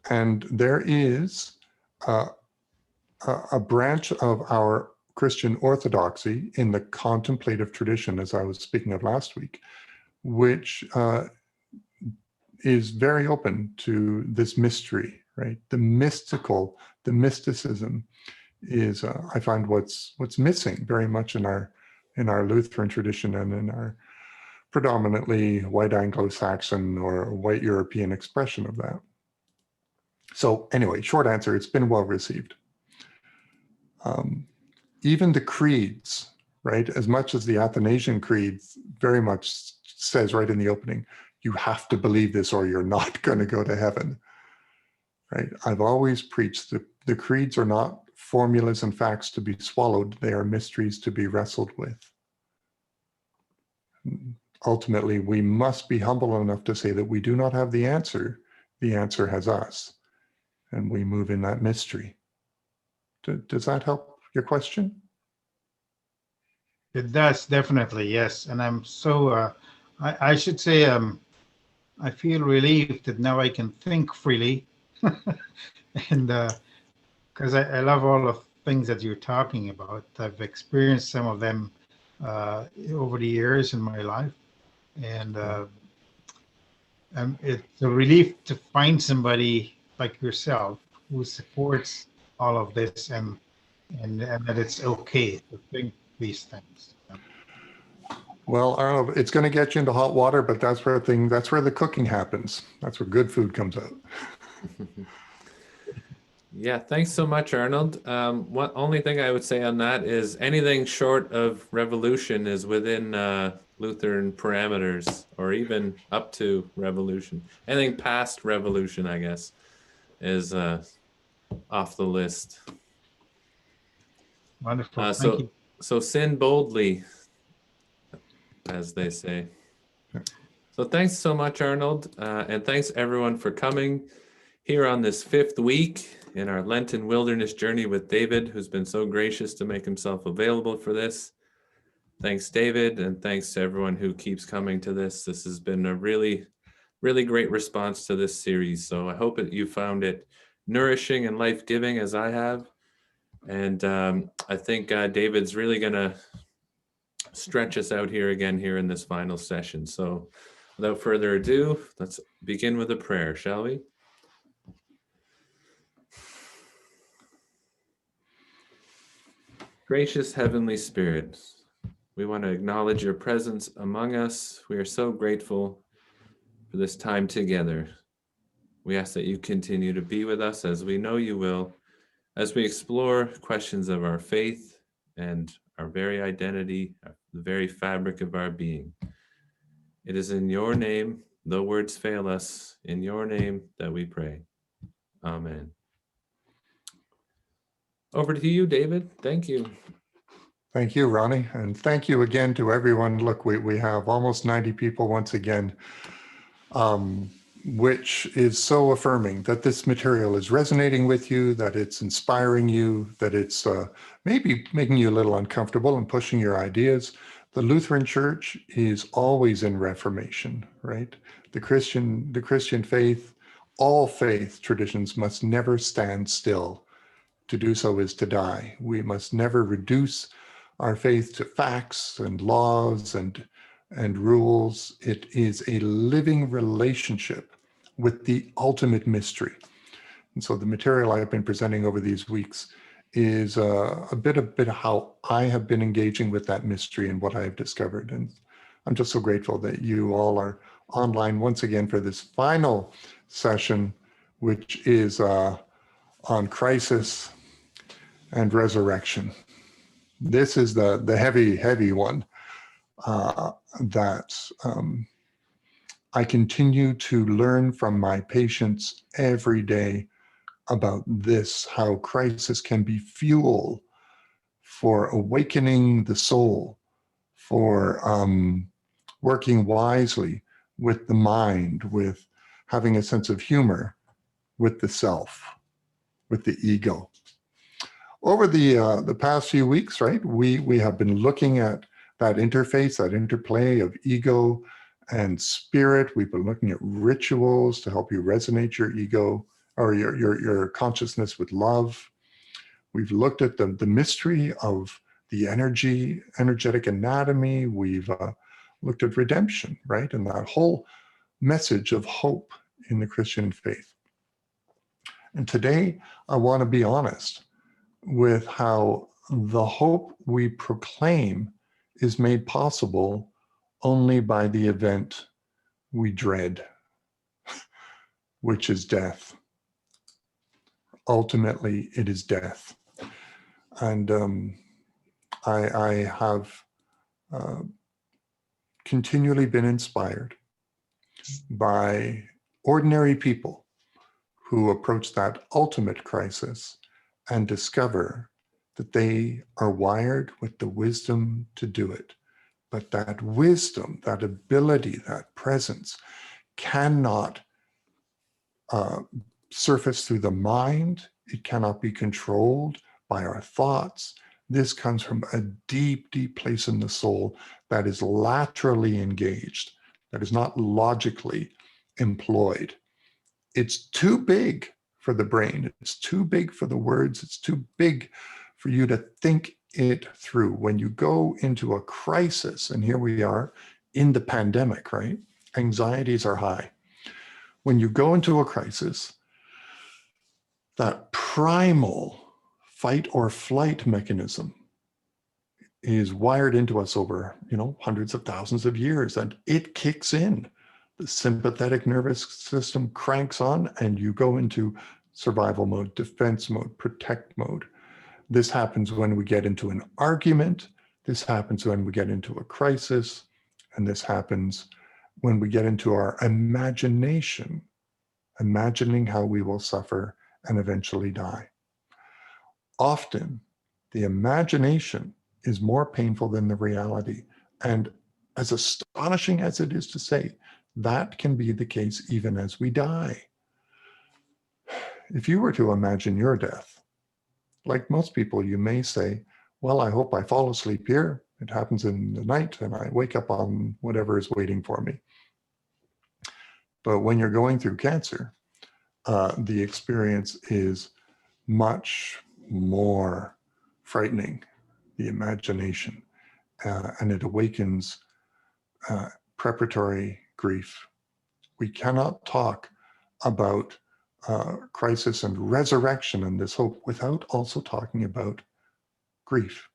And there is a branch of our Christian orthodoxy in the contemplative tradition, as I was speaking of last week, which is very open to this mystery, right? The mysticism is, I find, what's missing very much in our Lutheran tradition and in our predominantly white Anglo-Saxon or white European expression of that. So anyway, short answer, it's been well received. Even the creeds, right? As much as the Athanasian Creed very much says right in the opening, you have to believe this or you're not going to go to heaven, right? I've always preached that the creeds are not formulas and facts to be swallowed. They are mysteries to be wrestled with. Ultimately, we must be humble enough to say that we do not have the answer. The answer has us, and we move in that mystery. Does that help your question? It does, definitely, yes. And I'm so, I should say, I feel relieved that now I can think freely. And because I love all the things that you're talking about. I've experienced some of them over the years in my life. And it's a relief to find somebody like yourself who supports all of this and that it's okay to think these things. Well, Arnold, it's going to get you into hot water, but that's where the cooking happens. That's where good food comes out. Yeah, thanks so much, Arnold. One only thing I would say on that is anything short of revolution is within Lutheran parameters, or even up to revolution. Anything past revolution, I guess, is off the list. Wonderful. Thank you. So sin boldly, as they say. So thanks so much, Arnold, and thanks everyone for coming here on this 5th week in our Lenten wilderness journey with David, who's been so gracious to make himself available for this. Thanks, David, and thanks to everyone who keeps coming to this. This has been a really, really great response to this series. So I hope that you found it nourishing and life-giving as I have. And I think David's really going to stretch us out here again here in this final session. So without further ado, let's begin with a prayer, shall we? Gracious Heavenly Spirit, we want to acknowledge your presence among us. We are so grateful for this time together. We ask that you continue to be with us, as we know you will, as we explore questions of our faith and our very identity, the very fabric of our being. It is in your name, though words fail us, in your name that we pray. Amen. Over to you, David. Thank you. Thank you, Ronnie. And thank you again to everyone. Look, we have almost 90 people once again, which is so affirming that this material is resonating with you, that it's inspiring you, that it's maybe making you a little uncomfortable and pushing your ideas. The Lutheran Church is always in reformation, right? The Christian faith, all faith traditions must never stand still. To do so is to die. We must never reduce our faith to facts and laws and rules. It is a living relationship with the ultimate mystery. And so the material I've been presenting over these weeks is a bit of how I have been engaging with that mystery and what I have discovered. And I'm just so grateful that you all are online once again for this final session, which is on crisis and resurrection. This is the heavy one that I continue to learn from my patients every day about this, how crisis can be fuel for awakening the soul, for working wisely with the mind, with having a sense of humor with the self, with the ego. Over the past few weeks, right, we have been looking at that interface, that interplay of ego and spirit. We've been looking at rituals to help you resonate your ego or your consciousness with love. We've looked at the mystery of the energetic anatomy. We've looked at redemption, right? And that whole message of hope in the Christian faith. And today, I want to be honest with how the hope we proclaim is made possible only by the event we dread, which is death. Ultimately, it is death. And I have continually been inspired by ordinary people who approach that ultimate crisis and discover that they are wired with the wisdom to do it. But that wisdom, that ability, that presence cannot surface through the mind. It cannot be controlled by our thoughts. This comes from a deep, deep place in the soul that is laterally engaged, that is not logically employed. It's too big for the brain. It's too big for the words. It's too big for you to think it through. When you go into a crisis, and here we are in the pandemic, right? Anxieties are high. When you go into a crisis, that primal fight or flight mechanism is wired into us over, hundreds of thousands of years, and it kicks in. The sympathetic nervous system cranks on, and you go into survival mode, defense mode, protect mode. This happens when we get into an argument. This happens when we get into a crisis. And this happens when we get into our imagination, imagining how we will suffer and eventually die. Often, the imagination is more painful than the reality. And as astonishing as it is to say, that can be the case even as we die. If you were to imagine your death, like most people, you may say, well, I hope I fall asleep here. It happens in the night and I wake up on whatever is waiting for me. But when you're going through cancer, the experience is much more frightening, the imagination, and it awakens preparatory grief. We cannot talk about crisis and resurrection and this hope without also talking about grief.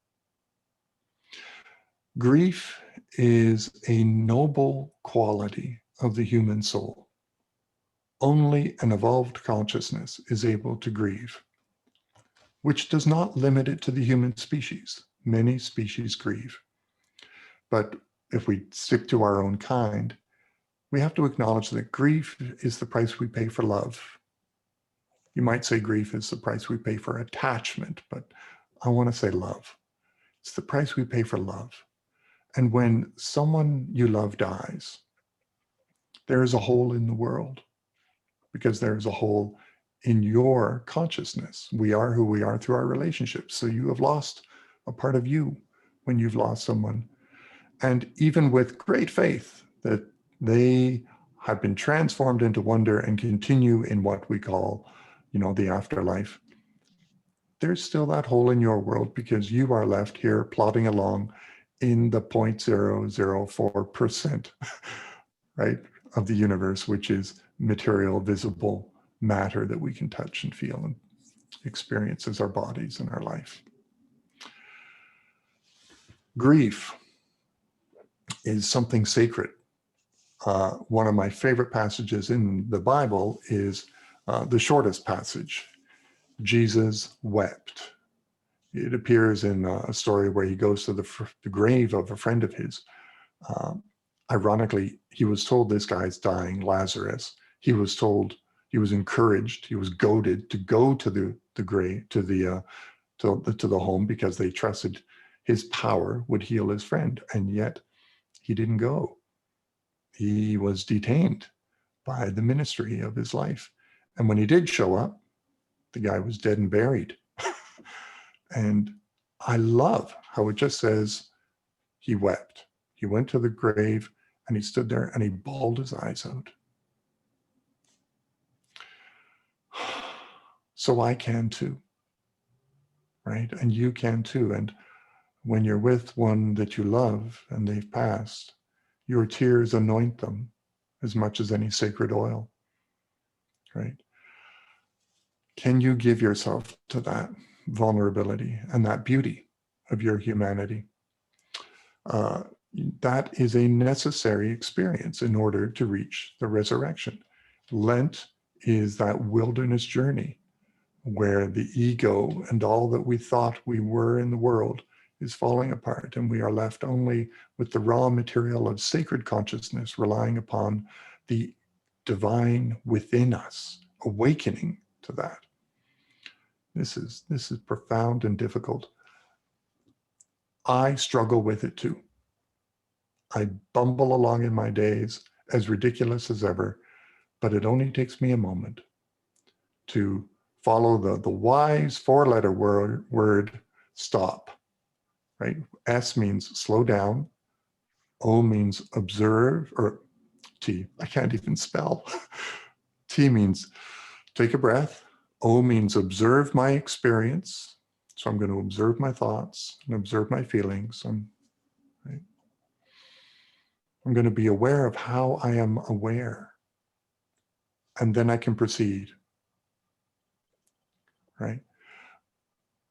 Grief is a noble quality of the human soul. Only an evolved consciousness is able to grieve, which does not limit it to the human species. Many species grieve. But if we stick to our own kind, we have to acknowledge that grief is the price we pay for love. You might say grief is the price we pay for attachment, but I want to say love. It's the price we pay for love. And when someone you love dies, there is a hole in the world, because there is a hole in your consciousness. We are who we are through our relationships. So you have lost a part of you when you've lost someone. And even with great faith that they have been transformed into wonder and continue in what we call, the afterlife, there's still that hole in your world, because you are left here plodding along in the 0.004%, right, of the universe, which is material, visible matter that we can touch and feel and experience as our bodies and our life. Grief is something sacred. One of my favorite passages in the Bible is the shortest passage. Jesus wept. It appears in a story where he goes to the grave of a friend of his. Ironically, he was told this guy's dying, Lazarus. He was told, he was encouraged, he was goaded to go to the grave, to the home, because they trusted his power would heal his friend. And yet he didn't go. He was detained by the ministry of his life. And when he did show up, the guy was dead and buried. And I love how it just says he wept. He went to the grave and he stood there and he bawled his eyes out. so I can too, right? And you can too. And when you're with one that you love and they've passed, your tears anoint them as much as any sacred oil, right? Can you give yourself to that vulnerability and that beauty of your humanity? That is a necessary experience in order to reach the resurrection. Lent is that wilderness journey where the ego and all that we thought we were in the world is falling apart, and we are left only with the raw material of sacred consciousness, relying upon the divine within us, awakening to that. This is profound and difficult. I struggle with it too. I bumble along in my days, as ridiculous as ever, but it only takes me a moment to follow the wise four-letter word stop, right? S means slow down. O means observe, or T, I can't even spell. T means take a breath. O means observe my experience. So I'm going to observe my thoughts and observe my feelings. I'm going to be aware of how I am aware. And then I can proceed, right?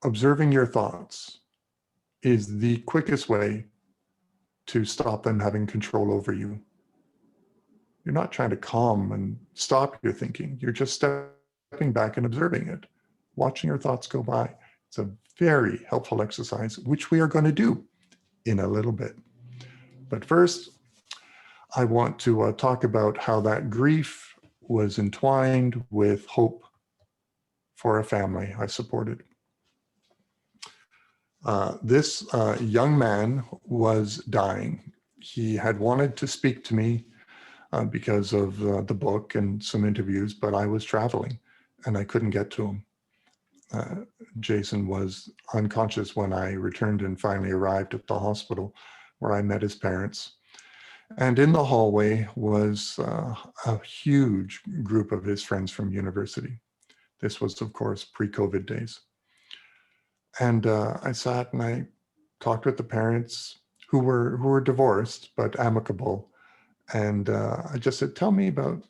Observing your thoughts is the quickest way to stop them having control over you. You're not trying to calm and stop your thinking. You're just stepping back and observing it, watching your thoughts go by. It's a very helpful exercise, which we are going to do in a little bit. But first, I want to talk about how that grief was entwined with hope for a family I supported. This young man was dying. He had wanted to speak to me because of the book and some interviews, but I was traveling and I couldn't get to him. Jason was unconscious when I returned and finally arrived at the hospital where I met his parents. And in the hallway was a huge group of his friends from university. This was, of course, pre-COVID days. And I sat and I talked with the parents who were divorced but amicable. And I just said, tell me about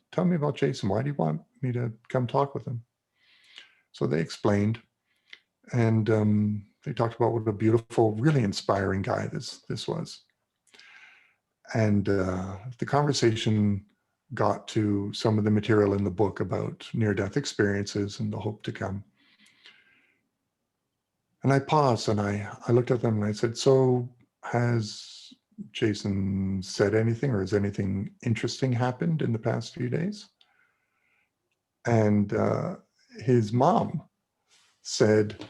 Jason. Why do you want me to come talk with him? So they explained, and they talked about what a beautiful, really inspiring guy this was. And the conversation got to some of the material in the book about near-death experiences and the hope to come. And I paused and I looked at them and I said, so has Jason said anything, or has anything interesting happened in the past few days? And his mom said,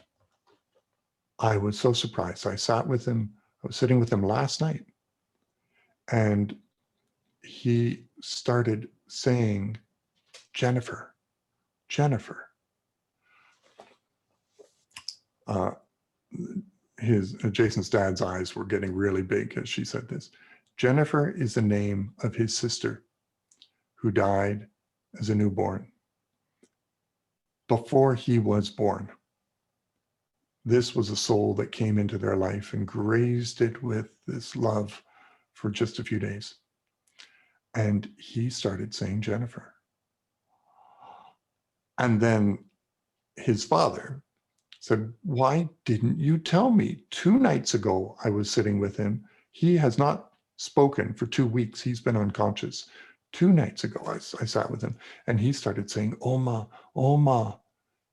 I was so surprised. I sat with him, I was sitting with him last night, and he started saying, Jennifer, Jennifer. Jason's dad's eyes were getting really big as she said this. Jennifer is the name of his sister who died as a newborn before he was born. This was a soul that came into their life and grazed it with this love for just a few days. And he started saying Jennifer. And then his father said, why didn't you tell me? 2 nights ago, I was sitting with him. He has not spoken for 2 weeks. He's been unconscious. 2 nights ago, I sat with him, and he started saying, Oma, Oma,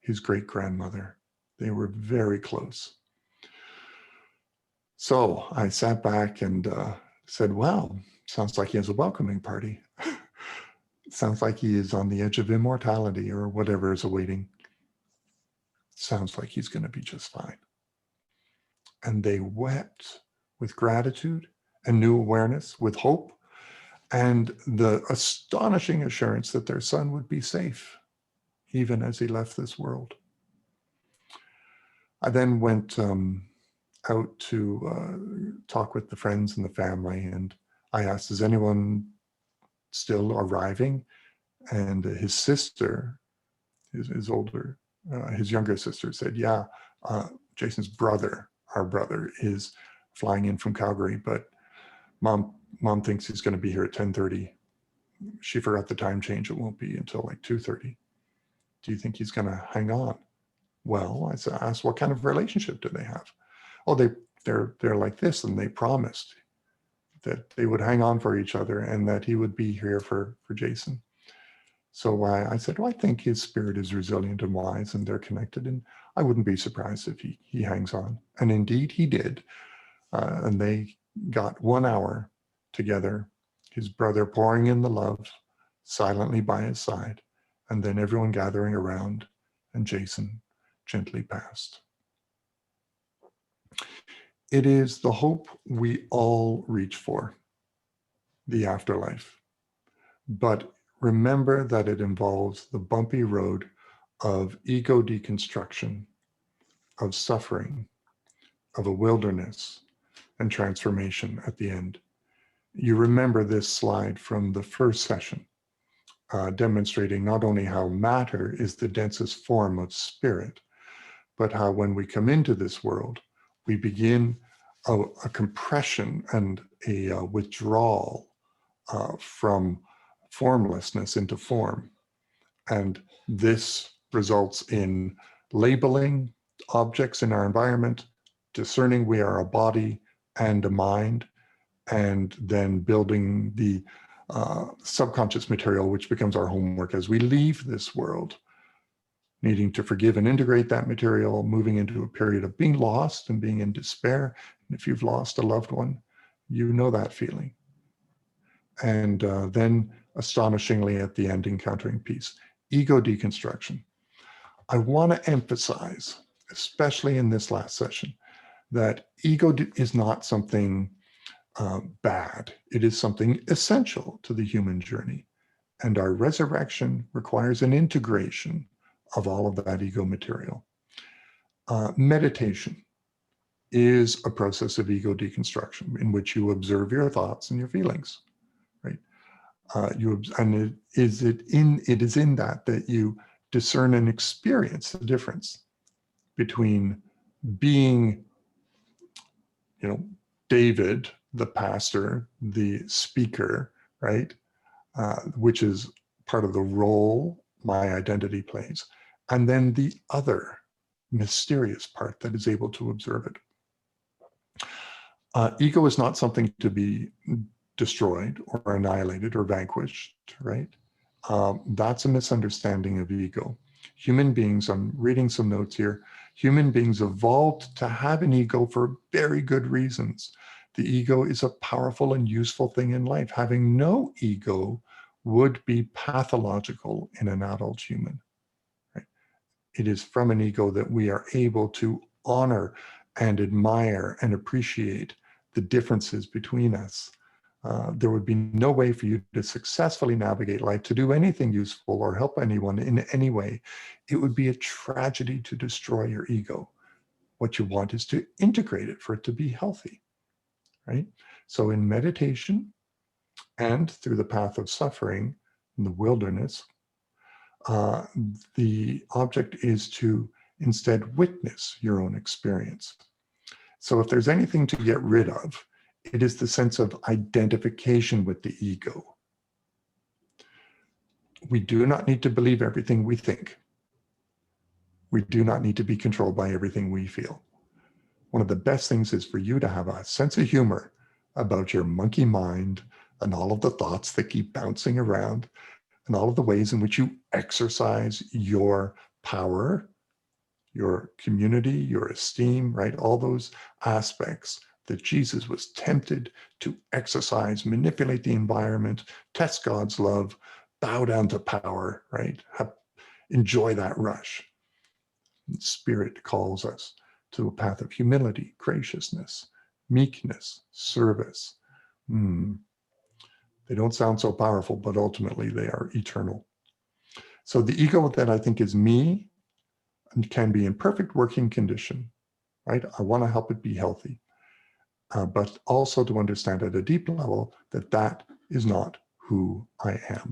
his great-grandmother. They were very close. So I sat back and said, wow, sounds like he has a welcoming party. Sounds like he is on the edge of immortality or whatever is awaiting. Sounds like he's going to be just fine. And they wept with gratitude and new awareness, with hope, and the astonishing assurance that their son would be safe, even as he left this world. I then went out to talk with the friends and the family, and I asked, is anyone still arriving? And his sister, his older his younger sister said, yeah, Jason's brother, our brother, is flying in from Calgary, but mom thinks he's going to be here at 10:30. She forgot the time change. It won't be until like 2:30. Do you think he's going to hang on? Well, I asked, what kind of relationship do they have? Oh, they're like this, and they promised that they would hang on for each other and that he would be here for Jason. So I said, well, I think his spirit is resilient and wise, and they're connected, and I wouldn't be surprised if he hangs on. And indeed, he did. And they got 1 hour together, his brother pouring in the love silently by his side, and then everyone gathering around, and Jason gently passed. It is the hope we all reach for, the afterlife. But remember that it involves the bumpy road of ego deconstruction, of suffering, of a wilderness, and transformation at the end. You remember this slide from the first session, demonstrating not only how matter is the densest form of spirit, but how when we come into this world, we begin a compression and a withdrawal from formlessness into form. And this results in labeling objects in our environment, discerning we are a body and a mind, and then building the subconscious material, which becomes our homework as we leave this world, needing to forgive and integrate that material, moving into a period of being lost and being in despair. And if you've lost a loved one, you know that feeling. And then astonishingly at the end, encountering peace. Ego deconstruction. I want to emphasize, especially in this last session, that ego is not something bad. It is something essential to the human journey. And our resurrection requires an integration of all of that ego material. Meditation is a process of ego deconstruction in which you observe your thoughts and your feelings, right? It is in that you discern and experience the difference between being, David, the pastor, the speaker, right? Which is part of the role my identity plays, and then the other mysterious part that is able to observe it. Ego is not something to be destroyed or annihilated or vanquished, right? That's a misunderstanding of ego. Human beings, I'm reading some notes here, human beings evolved to have an ego for very good reasons. The ego is a powerful and useful thing in life. Having no ego would be pathological in an adult human. Right? It is from an ego that we are able to honor and admire and appreciate the differences between us. There would be no way for you to successfully navigate life, to do anything useful or help anyone in any way. It would be a tragedy to destroy your ego. What you want is to integrate it for it to be healthy, right? So in meditation and through the path of suffering in the wilderness, the object is to instead witness your own experience. So if there's anything to get rid of, it is the sense of identification with the ego. We do not need to believe everything we think. We do not need to be controlled by everything we feel. One of the best things is for you to have a sense of humor about your monkey mind and all of the thoughts that keep bouncing around and all of the ways in which you exercise your power, your community, your esteem, right? All those aspects that Jesus was tempted to exercise, manipulate the environment, test God's love, bow down to power, right? Enjoy that rush. Spirit calls us to a path of humility, graciousness, meekness, service. They don't sound so powerful, but ultimately they are eternal. So the ego that I think is me and can be in perfect working condition, right? I want to help it be healthy. But also to understand at a deep level that that is not who I am.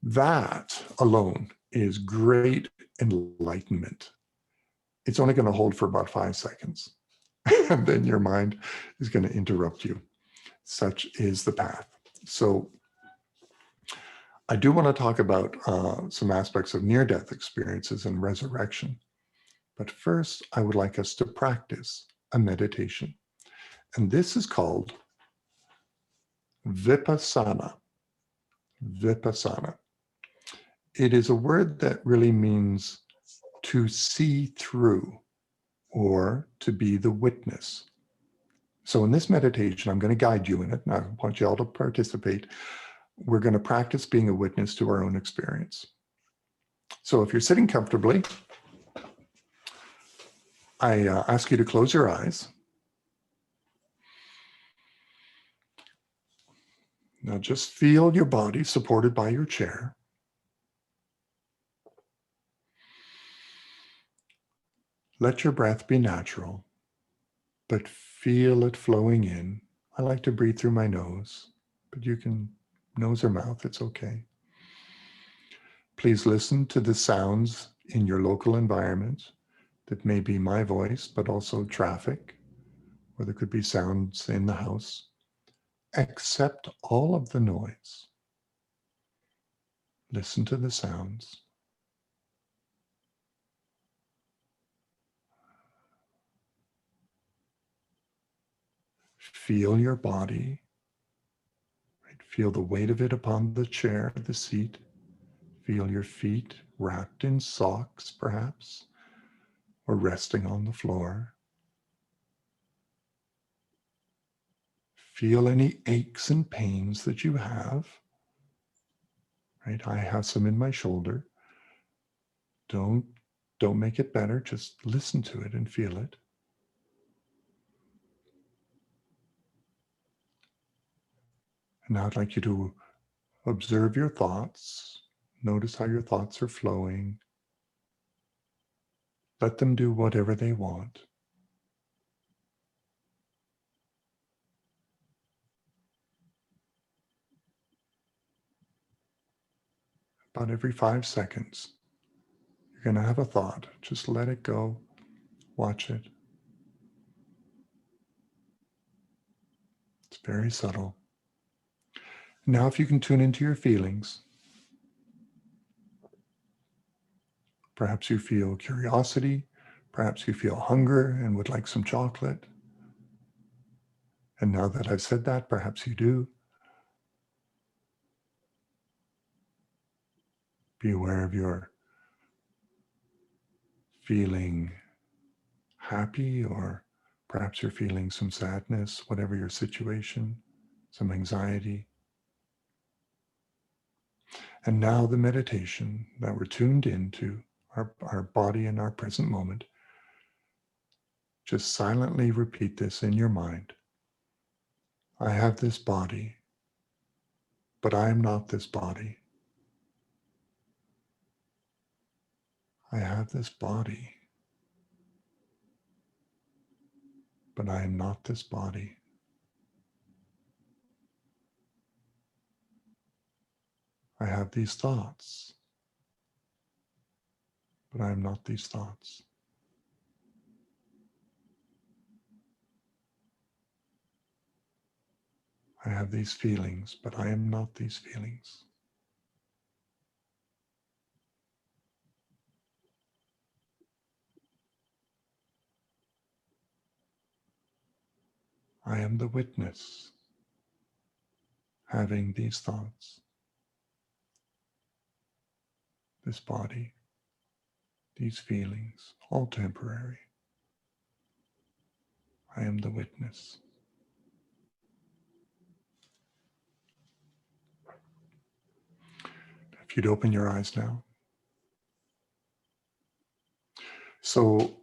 That alone is great enlightenment. It's only going to hold for about 5 seconds. And then your mind is going to interrupt you. Such is the path. So I do want to talk about some aspects of near-death experiences and resurrection. But first, I would like us to practice a meditation. And this is called vipassana. Vipassana. It is a word that really means to see through or to be the witness. So in this meditation, I'm going to guide you in it, and I want you all to participate. We're going to practice being a witness to our own experience. So if you're sitting comfortably, I ask you to close your eyes. Now just feel your body supported by your chair. Let your breath be natural, but feel it flowing in. I like to breathe through my nose, but you can nose or mouth, it's okay. Please listen to the sounds in your local environment. That may be my voice, but also traffic, or there could be sounds in the house. Accept all of the noise. Listen to the sounds. Feel your body. Right? Feel the weight of it upon the chair, the seat. Feel your feet wrapped in socks, perhaps, or resting on the floor. Feel any aches and pains that you have. Right? I have some in my shoulder. Don't make it better. Just listen to it and feel it. And now I'd like you to observe your thoughts. Notice how your thoughts are flowing. Let them do whatever they want. About every 5 seconds, you're going to have a thought. Just let it go. Watch it. It's very subtle. Now, if you can tune into your feelings, perhaps you feel curiosity, perhaps you feel hunger and would like some chocolate. And now that I've said that, perhaps you do. Be aware of your feeling happy, or perhaps you're feeling some sadness, whatever your situation, some anxiety. And now the meditation that we're tuned into, our body in our present moment, just silently repeat this in your mind. I have this body, but I am not this body. I have this body, but I am not this body. I have these thoughts, but I am not these thoughts. I have these feelings, but I am not these feelings. I am the witness having these thoughts, this body, these feelings, all temporary. I am the witness. If you'd open your eyes now. So,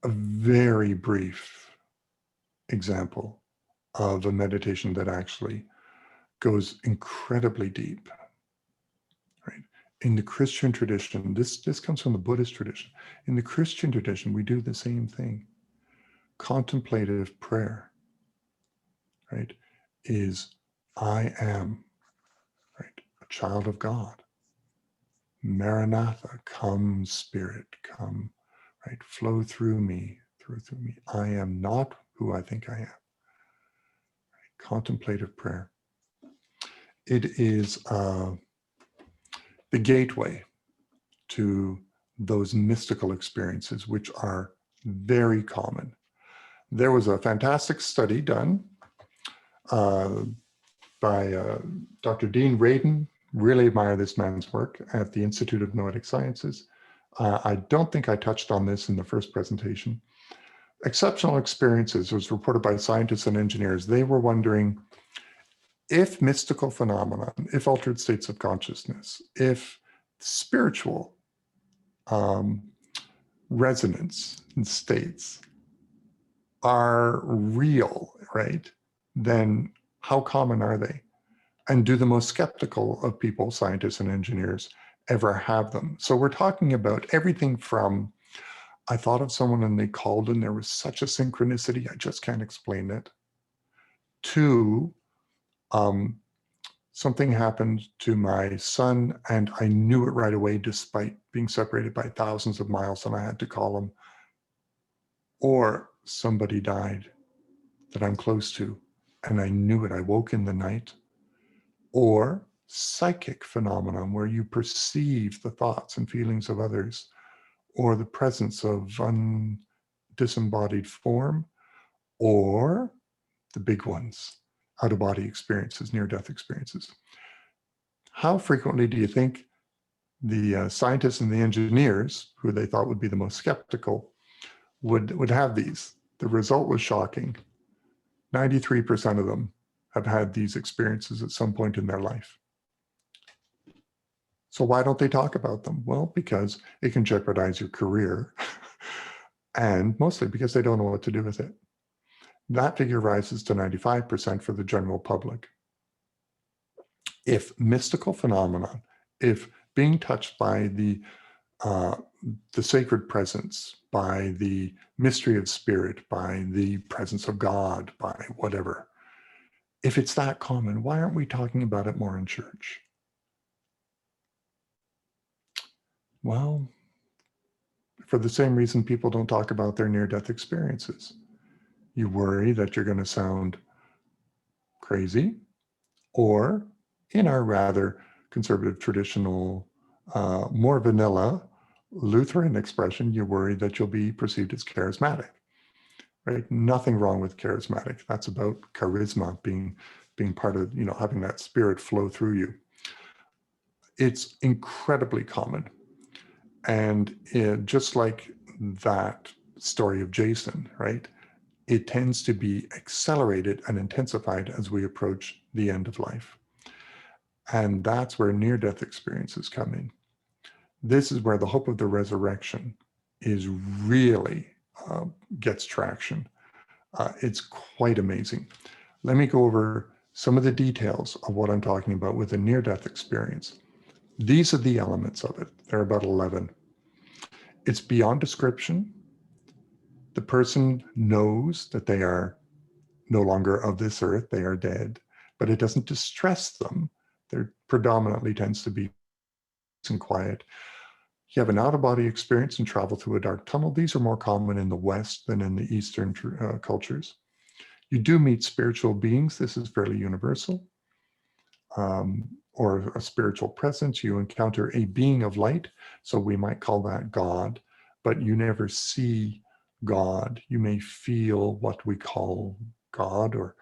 a very brief example of a meditation that actually goes incredibly deep. Right? In the Christian tradition, this comes from the Buddhist tradition. In the Christian tradition, we do the same thing. Contemplative prayer, right, is I am, right, a child of God. Maranatha, come Spirit, come, right? Flow through me, through me. I am not who I think I am. Right? Contemplative prayer. It is the gateway to those mystical experiences, which are very common. There was a fantastic study done by Dr. Dean Radin. Really admire this man's work at the Institute of Noetic Sciences. I don't think I touched on this in the first presentation. Exceptional experiences was reported by scientists and engineers. They were wondering if mystical phenomenon, if altered states of consciousness, if spiritual resonance and states are real, right? Then how common are they? And do the most skeptical of people, scientists and engineers, ever have them? So we're talking about everything from, I thought of someone and they called and there was such a synchronicity, I just can't explain it, to something happened to my son and I knew it right away despite being separated by thousands of miles and I had to call him. Or somebody died that I'm close to and I knew it. I woke in the night. Or psychic phenomenon where you perceive the thoughts and feelings of others, or the presence of disembodied form, or the big ones, out-of-body experiences, near-death experiences. How frequently do you think the scientists and the engineers, who they thought would be the most skeptical, would have these? The result was shocking. 93% of them have had these experiences at some point in their life. So why don't they talk about them? Well, because it can jeopardize your career and mostly because they don't know what to do with it. That figure rises to 95% for the general public. If mystical phenomenon, if being touched by the sacred presence, by the mystery of spirit, by the presence of God, by whatever, if it's that common, why aren't we talking about it more in church? Well, for the same reason people don't talk about their near-death experiences. You worry that you're going to sound crazy, or in our rather conservative, traditional, more vanilla Lutheran expression, you worry that you'll be perceived as charismatic, right? Nothing wrong with charismatic. That's about charisma, being part of, having that spirit flow through you. It's incredibly common. And just like that story of Jason, right? It tends to be accelerated and intensified as we approach the end of life. And that's where near-death experiences come in. This is where the hope of the resurrection is really gets traction. It's quite amazing. Let me go over some of the details of what I'm talking about with a near-death experience. These are the elements of it. There are about 11. It's beyond description. The person knows that they are no longer of this earth, they are dead, but it doesn't distress them. There predominantly tends to be peace and quiet. You have an out-of-body experience and travel through a dark tunnel. These are more common in the West than in the Eastern cultures. You do meet spiritual beings. This is fairly universal. Or a spiritual presence. You encounter a being of light, so we might call that God, but you never see God. You may feel what we call God, or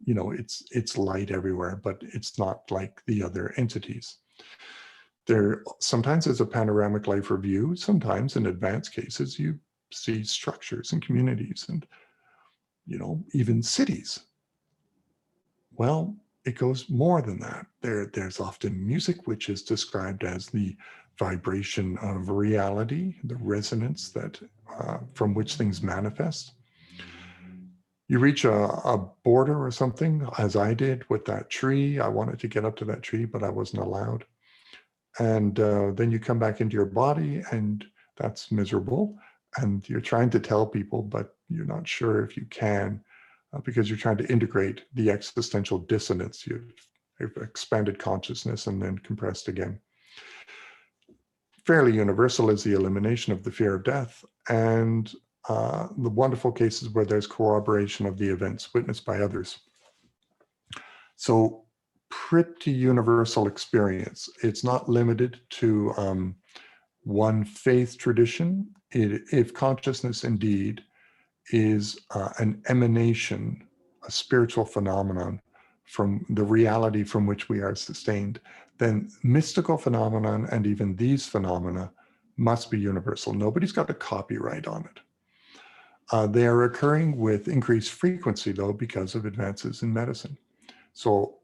it's light everywhere, but it's not like the other entities. There sometimes is a panoramic life review. Sometimes in advanced cases, you see structures and communities and, even cities. Well, it goes more than that. There's often music, which is described as the vibration of reality, the resonance that from which things manifest. You reach a border or something, as I did with that tree. I wanted to get up to that tree, but I wasn't allowed. And then you come back into your body, and that's miserable. And you're trying to tell people, but you're not sure if you can. Because you're trying to integrate the existential dissonance. You've expanded consciousness and then compressed again. fairly universal is the elimination of the fear of death, and the wonderful cases where there's corroboration of the events witnessed by others. So pretty universal experience. It's not limited to one faith tradition. If consciousness indeed is an emanation, a spiritual phenomenon from the reality from which we are sustained, then mystical phenomenon and even these phenomena must be universal. Nobody's got a copyright on it. They are occurring with increased frequency, though, because of advances in medicine. So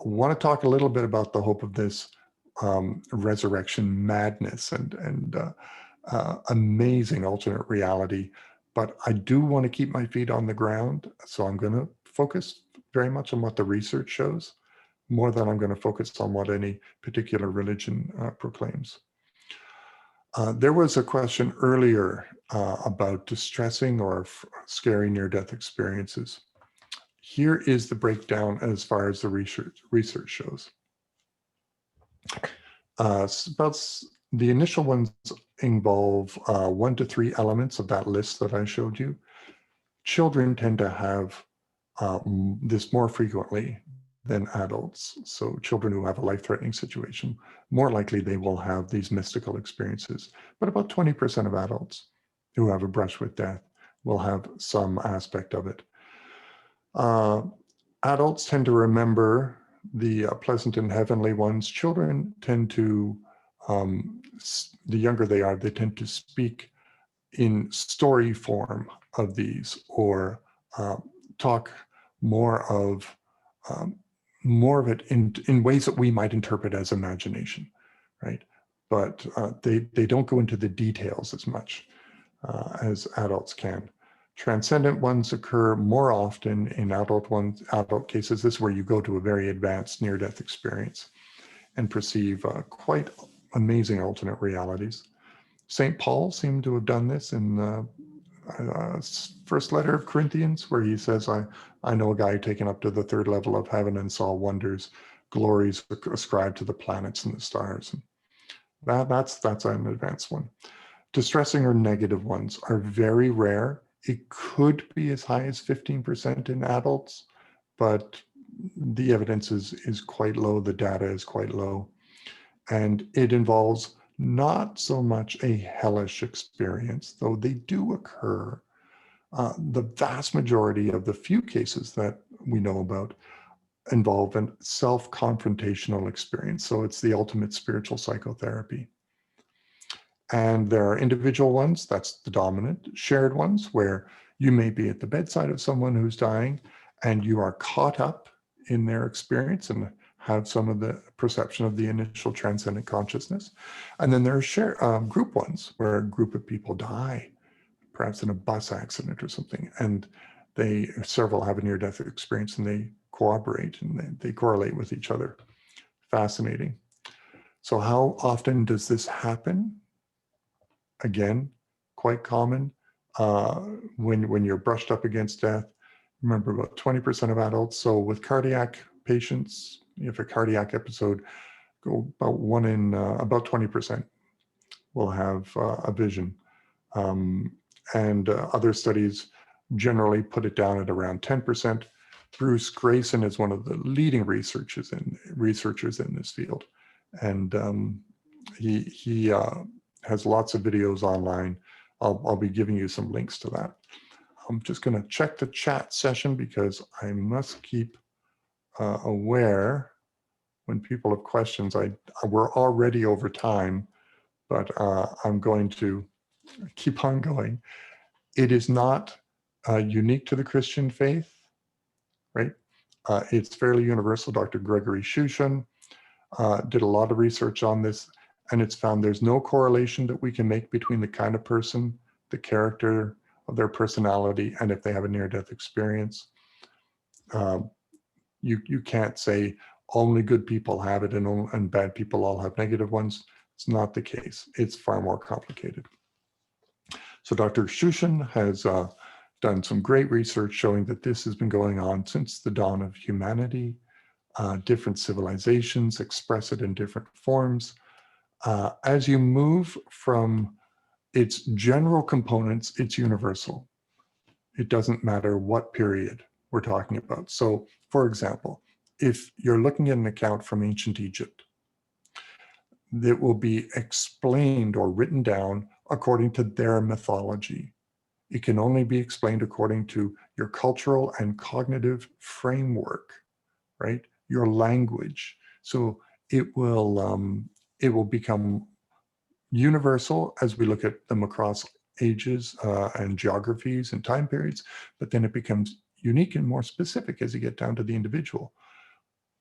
I want to talk a little bit about the hope of this resurrection madness and amazing alternate reality. But I do want to keep my feet on the ground. So I'm going to focus very much on what the research shows, more than I'm going to focus on what any particular religion proclaims. There was a question earlier about distressing or scary near-death experiences. Here is the breakdown as far as the research shows. The initial ones involve 1 to 3 elements of that list that I showed you. Children tend to have this more frequently than adults. So children who have a life-threatening situation, more likely they will have these mystical experiences. But about 20% of adults who have a brush with death will have some aspect of it. Adults tend to remember the pleasant and heavenly ones. Children tend to, the younger they are, they tend to speak in story form of these, or talk more of it in ways that we might interpret as imagination, right? But they don't go into the details as much as adults can. Transcendent ones occur more often in adult cases. This is where you go to a very advanced near-death experience and perceive quite amazing alternate realities. St. Paul seemed to have done this in the first letter of Corinthians, where he says, I know a guy taken up to the 3rd level of heaven and saw wonders, glories ascribed to the planets and the stars. And that's an advanced one. Distressing or negative ones are very rare. It could be as high as 15% in adults, but the evidence is quite low. The data is quite low. And it involves not so much a hellish experience, though they do occur. The vast majority of the few cases that we know about involve a self-confrontational experience. So it's the ultimate spiritual psychotherapy. And there are individual ones, that's the dominant. Shared ones, where you may be at the bedside of someone who's dying and you are caught up in their experience and have some of the perception of the initial transcendent consciousness. And then there are group ones, where a group of people die, perhaps in a bus accident or something, and several have a near-death experience and they corroborate and they correlate with each other. Fascinating. So how often does this happen? Again, quite common. When you're brushed up against death, remember about 20% of adults. So with cardiac patients, if a cardiac episode, about 20% will have a vision. And other studies generally put it down at around 10%. Bruce Grayson is one of the leading researchers in this field. And he has lots of videos online. I'll be giving you some links to that. I'm just going to check the chat session because I must keep aware when people have questions. We're already over time, but I'm going to keep on going. It is not unique to the Christian faith, right? It's fairly universal. Dr. Gregory Shushan did a lot of research on this, and it's found there's no correlation that we can make between the kind of person, the character of their personality, and if they have a near-death experience. You can't say only good people have it and bad people all have negative ones. It's not the case. It's far more complicated. So Dr. Shushan has done some great research showing that this has been going on since the dawn of humanity. Different civilizations express it in different forms. As you move from its general components, it's universal. It doesn't matter what period we're talking about. So, for example, if you're looking at an account from ancient Egypt, that will be explained or written down according to their mythology. It can only be explained according to your cultural and cognitive framework, right? Your language. So it will become universal as we look at them across ages and geographies and time periods, but then it becomes unique and more specific as you get down to the individual,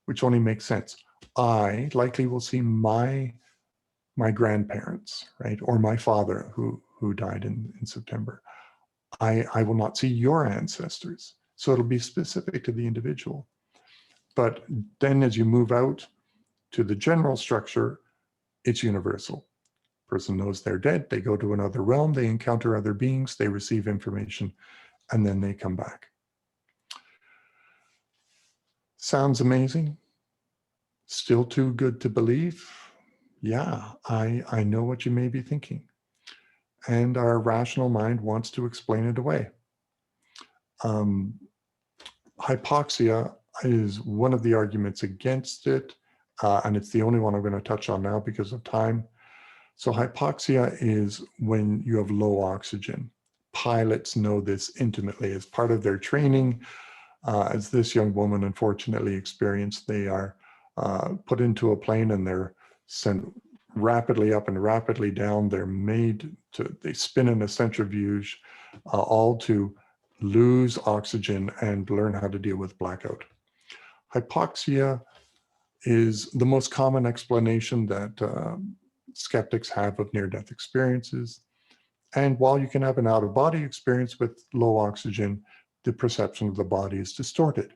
which only makes sense. I likely will see my grandparents, right, or my father who died in September. I will not see your ancestors, so it'll be specific to the individual. But then as you move out to the general structure, it's universal. Person knows they're dead, they go to another realm, they encounter other beings, they receive information, and then they come back. Sounds amazing? Still too good to believe? Yeah, I know what you may be thinking. And our rational mind wants to explain it away. Hypoxia is one of the arguments against it, and it's the only one I'm going to touch on now because of time. So hypoxia is when you have low oxygen. Pilots know this intimately as part of their training. As this young woman unfortunately experienced, they are put into a plane and they're sent rapidly up and rapidly down. They spin in a centrifuge, all to lose oxygen and learn how to deal with blackout. Hypoxia is the most common explanation that skeptics have of near-death experiences. And while you can have an out-of-body experience with low oxygen, the perception of the body is distorted.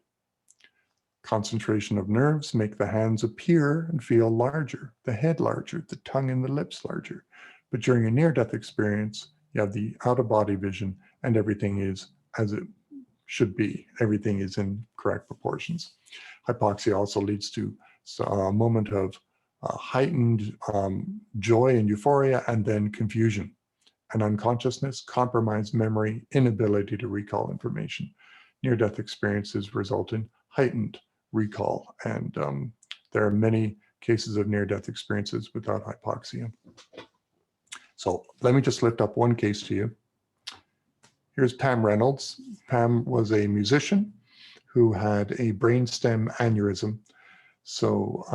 Concentration of nerves make the hands appear and feel larger, the head larger, the tongue and the lips larger. But during a near-death experience, you have the out-of-body vision and everything is as it should be. Everything is in correct proportions. Hypoxia also leads to a moment of heightened joy and euphoria, and then confusion and unconsciousness, compromised memory, inability to recall information. Near-death experiences result in heightened recall, and there are many cases of near-death experiences without hypoxia. So let me just lift up one case to you. Here's Pam Reynolds. Pam was a musician who had a brainstem aneurysm. So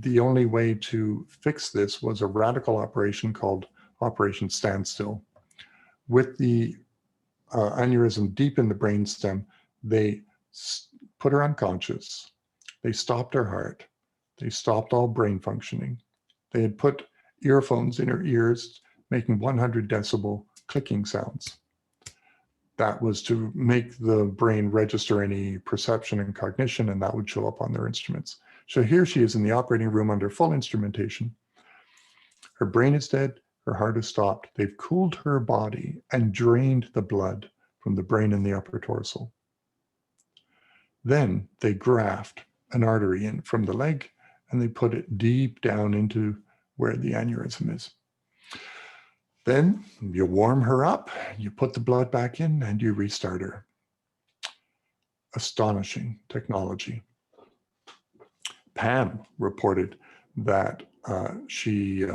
the only way to fix this was a radical operation called Operation Standstill. With the aneurysm deep in the brainstem, they put her unconscious. They stopped her heart. They stopped all brain functioning. They had put earphones in her ears, making 100 decibel clicking sounds. That was to make the brain register any perception and cognition, and that would show up on their instruments. So here she is in the operating room under full instrumentation. Her brain is dead, her heart is stopped. They've cooled her body and drained the blood from the brain and the upper torso. Then they graft an artery in from the leg and they put it deep down into where the aneurysm is. Then you warm her up, you put the blood back in, and you restart her. Astonishing technology. Pam reported that she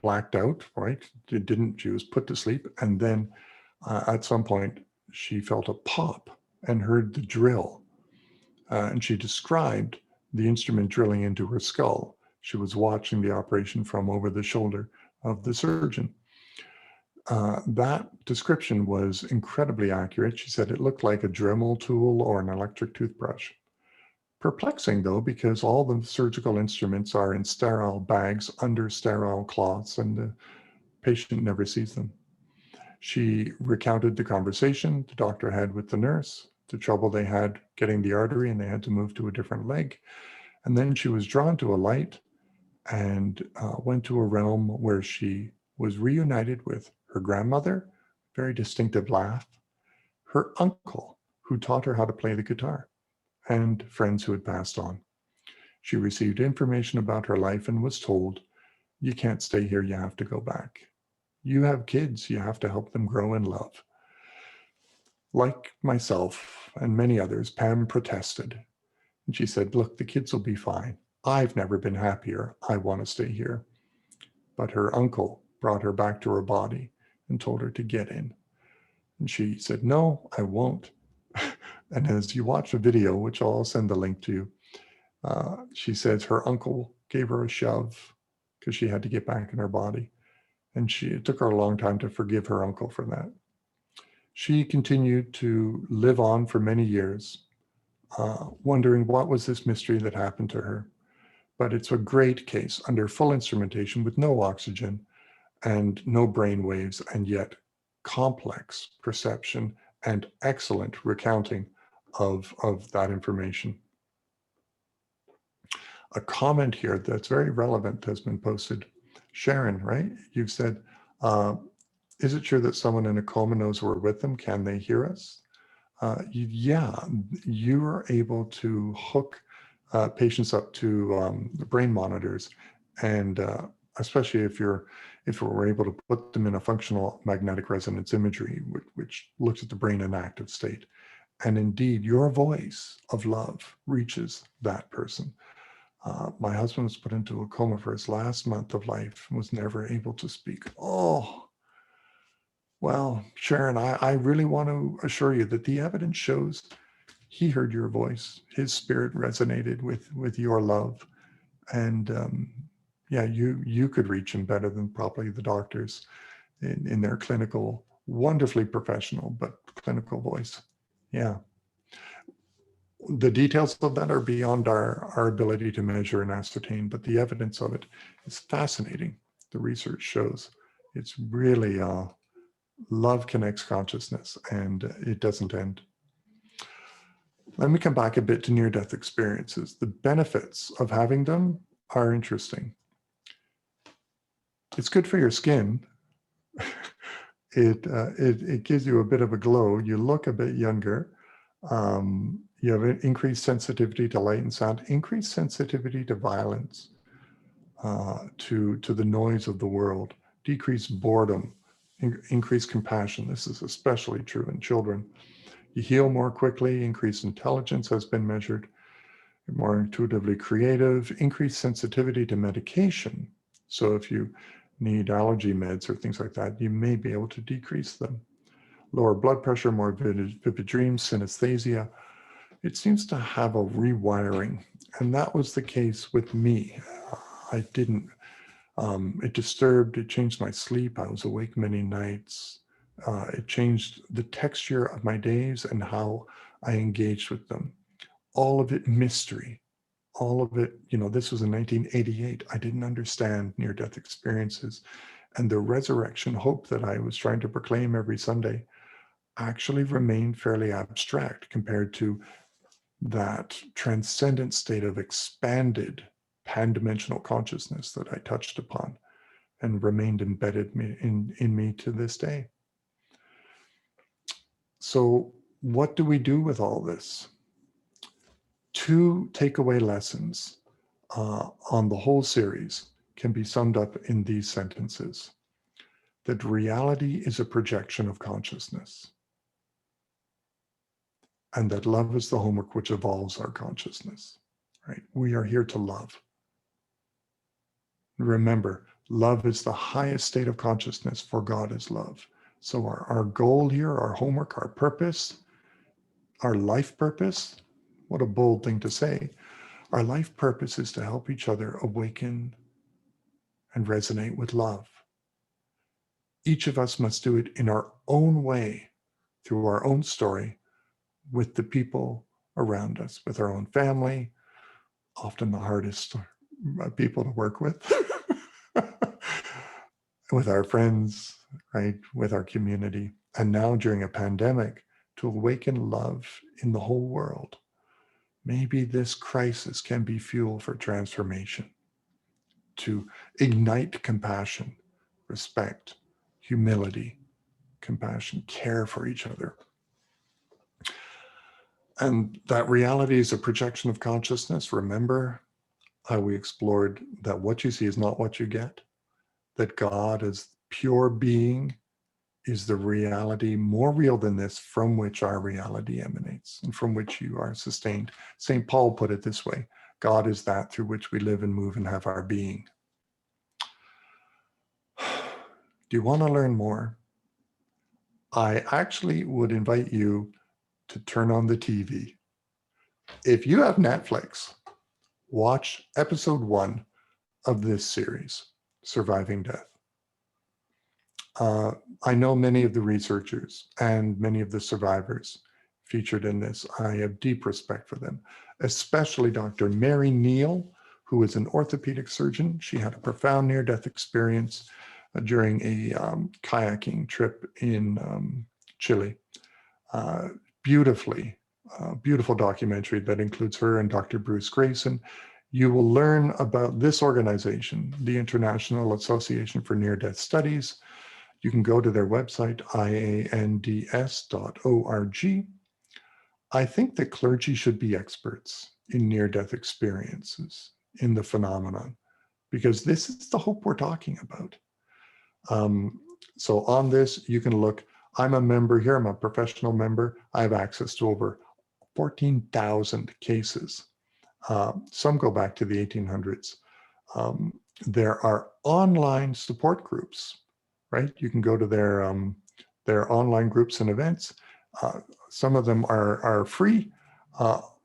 blacked out, right? She was put to sleep, and then at some point she felt a pop and heard the drill. And she described the instrument drilling into her skull. She was watching the operation from over the shoulder of the surgeon. That description was incredibly accurate. She said it looked like a Dremel tool or an electric toothbrush. Perplexing though, because all the surgical instruments are in sterile bags under sterile cloths and the patient never sees them. She recounted the conversation the doctor had with the nurse, the trouble they had getting the artery and they had to move to a different leg. And then she was drawn to a light and went to a realm where she was reunited with her grandmother, very distinctive laugh, her uncle, who taught her how to play the guitar, and friends who had passed on. She received information about her life and was told, You can't stay here. You have to go back. You have kids. You have to help them grow in love. Like myself and many others, Pam protested. And she said, look, the kids will be fine. I've never been happier. I want to stay here. But her uncle brought her back to her body and told her to get in. And she said, no, I won't. And as you watch the video, which I'll send the link to you, she says her uncle gave her a shove because she had to get back in her body. And it took her a long time to forgive her uncle for that. She continued to live on for many years, wondering what was this mystery that happened to her. But it's a great case under full instrumentation with no oxygen and no brain waves, and yet complex perception and excellent recounting of that information. A comment here that's very relevant has been posted. Sharon, right? You've said, is it true that someone in a coma knows we're with them? Can they hear us? Yeah, you are able to hook patients up to brain monitors, and especially if we're able to put them in a functional magnetic resonance imagery, which looks at the brain in active state. And indeed, your voice of love reaches that person. My husband was put into a coma for his last month of life and was never able to speak. Oh, well, Sharon, I really want to assure you that the evidence shows he heard your voice. His spirit resonated with your love. And yeah, you could reach him better than probably the doctors in their clinical, wonderfully professional, but clinical voice. Yeah. The details of that are beyond our ability to measure and ascertain, but the evidence of it is fascinating. The research shows it's really love connects consciousness, and it doesn't end. Let me come back a bit to near-death experiences. The benefits of having them are interesting. It's good for your skin. It gives you a bit of a glow. You look a bit younger. You have an increased sensitivity to light and sound, increased sensitivity to violence, to the noise of the world, decreased boredom, increased compassion. This is especially true in children. You heal more quickly, increased intelligence has been measured, you're more intuitively creative, increased sensitivity to medication. So if you need allergy meds or things like that, you may be able to decrease them. Lower blood pressure, more vivid dreams, synesthesia. It seems to have a rewiring. And that was the case with me. I didn't, it changed my sleep. I was awake many nights. It changed the texture of my days and how I engaged with them. All of it mystery. All of it, this was in 1988. I didn't understand near-death experiences. And the resurrection hope that I was trying to proclaim every Sunday actually remained fairly abstract compared to that transcendent state of expanded pan-dimensional consciousness that I touched upon and remained embedded in me to this day. So what do we do with all this? 2 takeaway lessons on the whole series can be summed up in these sentences: that reality is a projection of consciousness, and that love is the homework which evolves our consciousness, right? We are here to love. Remember, love is the highest state of consciousness, for God is love. So our goal here, our homework, our purpose, our life purpose, what a bold thing to say. Our life purpose is to help each other awaken and resonate with love. Each of us must do it in our own way, through our own story, with the people around us, with our own family, often the hardest people to work with, with our friends, right, with our community. And now during a pandemic, to awaken love in the whole world. Maybe this crisis can be fuel for transformation, to ignite compassion, respect, humility, compassion, care for each other. And that reality is a projection of consciousness. Remember how we explored that what you see is not what you get? that God as pure being is the reality, more real than this, from which our reality emanates and from which you are sustained. St. Paul put it this way: God is that through which we live and move and have our being. Do you want to learn more? I actually would invite you to turn on the TV. If you have Netflix, watch episode 1 of this series, Surviving Death. I know many of the researchers and many of the survivors featured in this. I have deep respect for them, especially Dr. Mary Neal, who is an orthopedic surgeon. She had a profound near-death experience during a kayaking trip in Chile. Beautiful documentary that includes her and Dr. Bruce Grayson. You will learn about this organization, the International Association for Near-Death Studies. You can go to their website, iands.org. I think that clergy should be experts in near-death experiences, in the phenomenon, because this is the hope we're talking about. So on this, you can look. I'm a member here. I'm a professional member. I have access to over 14,000 cases. Some go back to the 1800s. There are online support groups, right? You can go to their online groups and events. Some of them are free. All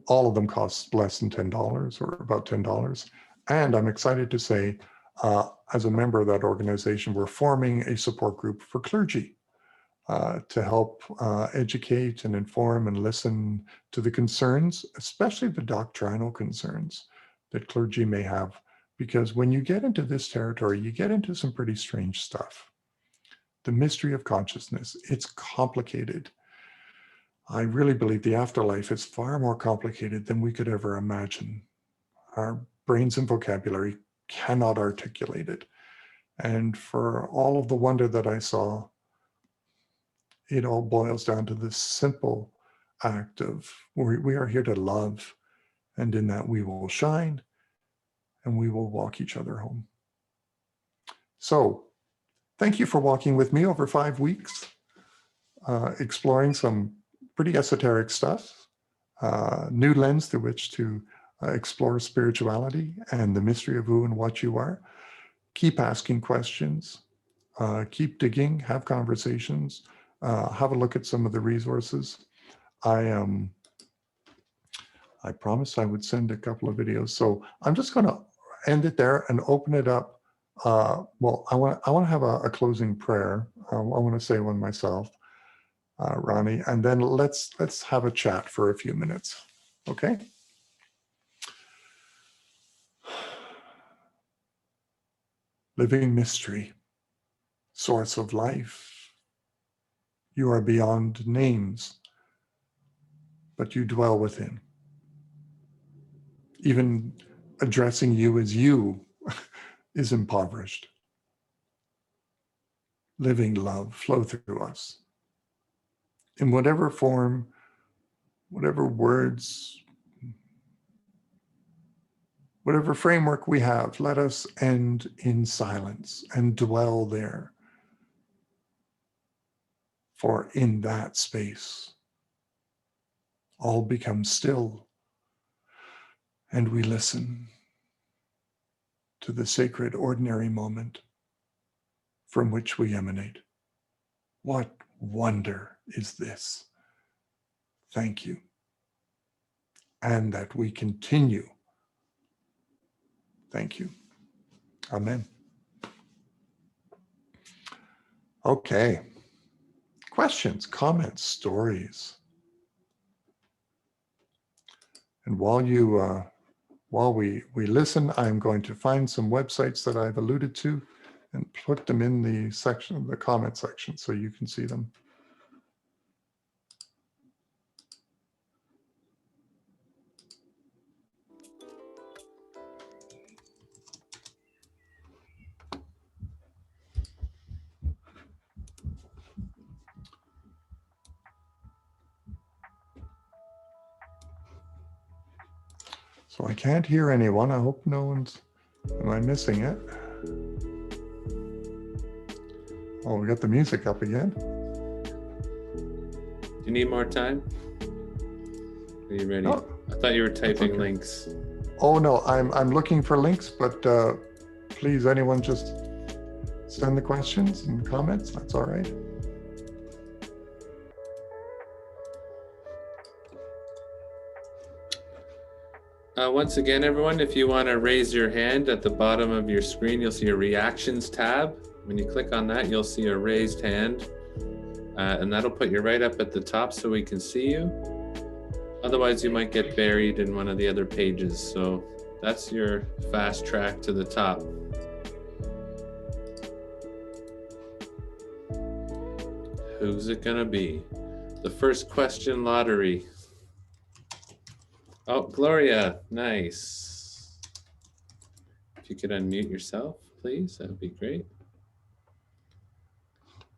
of them cost less than $10 or about $10. And I'm excited to say, as a member of that organization, we're forming a support group for clergy to help educate and inform and listen to the concerns, especially the doctrinal concerns that clergy may have. Because when you get into this territory, you get into some pretty strange stuff. The mystery of consciousness, it's complicated. I really believe the afterlife is far more complicated than we could ever imagine. Our brains and vocabulary cannot articulate it. And for all of the wonder that I saw, it all boils down to this simple act of we are here to love, and in that we will shine and we will walk each other home. So thank you for walking with me over 5 weeks, exploring some pretty esoteric stuff, new lens through which to explore spirituality and the mystery of who and what you are. Keep asking questions, keep digging, have conversations, have a look at some of the resources. I promised I would send a couple of videos. So I'm just going to end it there and open it up. Well, I want to have a closing prayer. I want to say one myself, Ronnie, and then let's have a chat for a few minutes. Okay. Living mystery, source of life. You are beyond names, but you dwell within. Even addressing you as you is impoverished. Living love, flow through us. In whatever form, whatever words, whatever framework we have, let us end in silence and dwell there. For in that space, all becomes still, and we listen to the sacred ordinary moment from which we emanate. What wonder is this? Thank you. And that we continue. Thank you. Amen. Okay. Questions, comments, stories. And while we listen, I'm going to find some websites that I've alluded to and put them in the section, the comment section, so you can see them. So I can't hear anyone. I hope no one's, am I missing it? Oh, we got the music up again. Do you need more time? Are you ready? No, I thought you were typing okay. links. Oh no, I'm looking for links, but please, anyone just send the questions and comments. That's all right. Once again, everyone, if you want to raise your hand at the bottom of your screen, you'll see a reactions tab. When you click on that, you'll see a raised hand, and that'll put you right up at the top so we can see you. Otherwise, you might get buried in one of the other pages. So that's your fast track to the top. Who's it gonna be? The first question lottery. Oh, Gloria, nice. If you could unmute yourself, please, that would be great.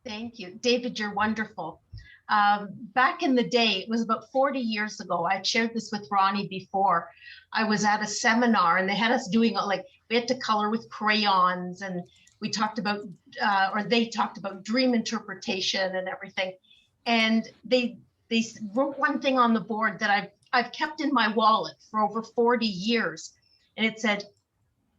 Thank you. David, you're wonderful. Back in the day, it was about 40 years ago, I shared this with Ronnie before. I was at a seminar and they had us doing we had to color with crayons, and we talked about, or they talked about dream interpretation and everything. And they wrote one thing on the board that I've kept in my wallet for over 40 years. And it said,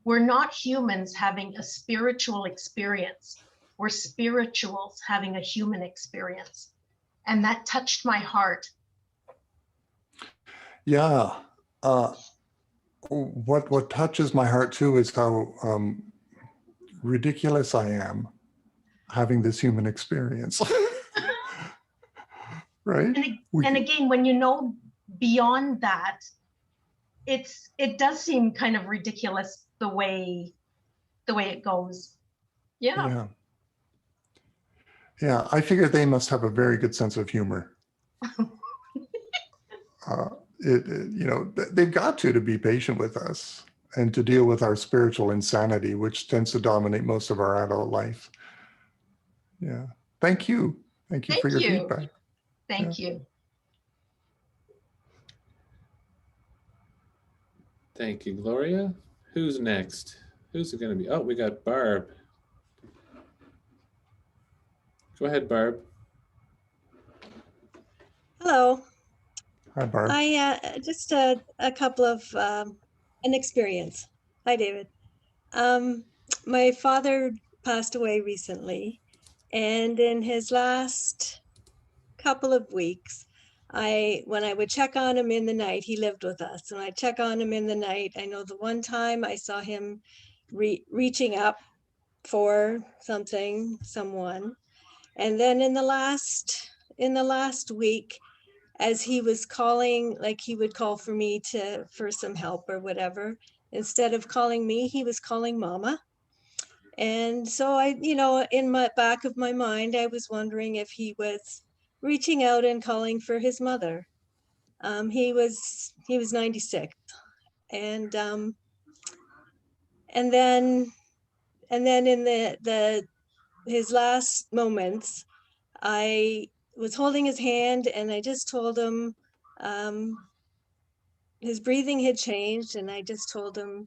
we're not humans having a spiritual experience. We're spirituals having a human experience. And that touched my heart. Yeah. What touches my heart too is how ridiculous I am having this human experience. Right? And again, when you know beyond that, it does seem kind of ridiculous the way it goes. Yeah. Yeah, I figure they must have a very good sense of humor. They've got to be patient with us and to deal with our spiritual insanity, which tends to dominate most of our adult life. Yeah. Thank you. Thank you for your feedback. Thank you. Thank you, Gloria. Who's next? Who's it going to be? Oh, we got Barb. Go ahead, Barb. Hello. Hi, Barb. I just a couple of an experience. Hi, David. My father passed away recently, and in his last couple of weeks, when I would check on him in the night, he lived with us. When I check on him in the night, I know the one time I saw him reaching up for someone, and then in the last week, as he was calling, like he would call for me for some help or whatever, instead of calling me, he was calling Mama. And so I, in my back of my mind, I was wondering if he was reaching out and calling for his mother. He was 96, and then in his last moments, I was holding his hand and I just told him, his breathing had changed, and I just told him,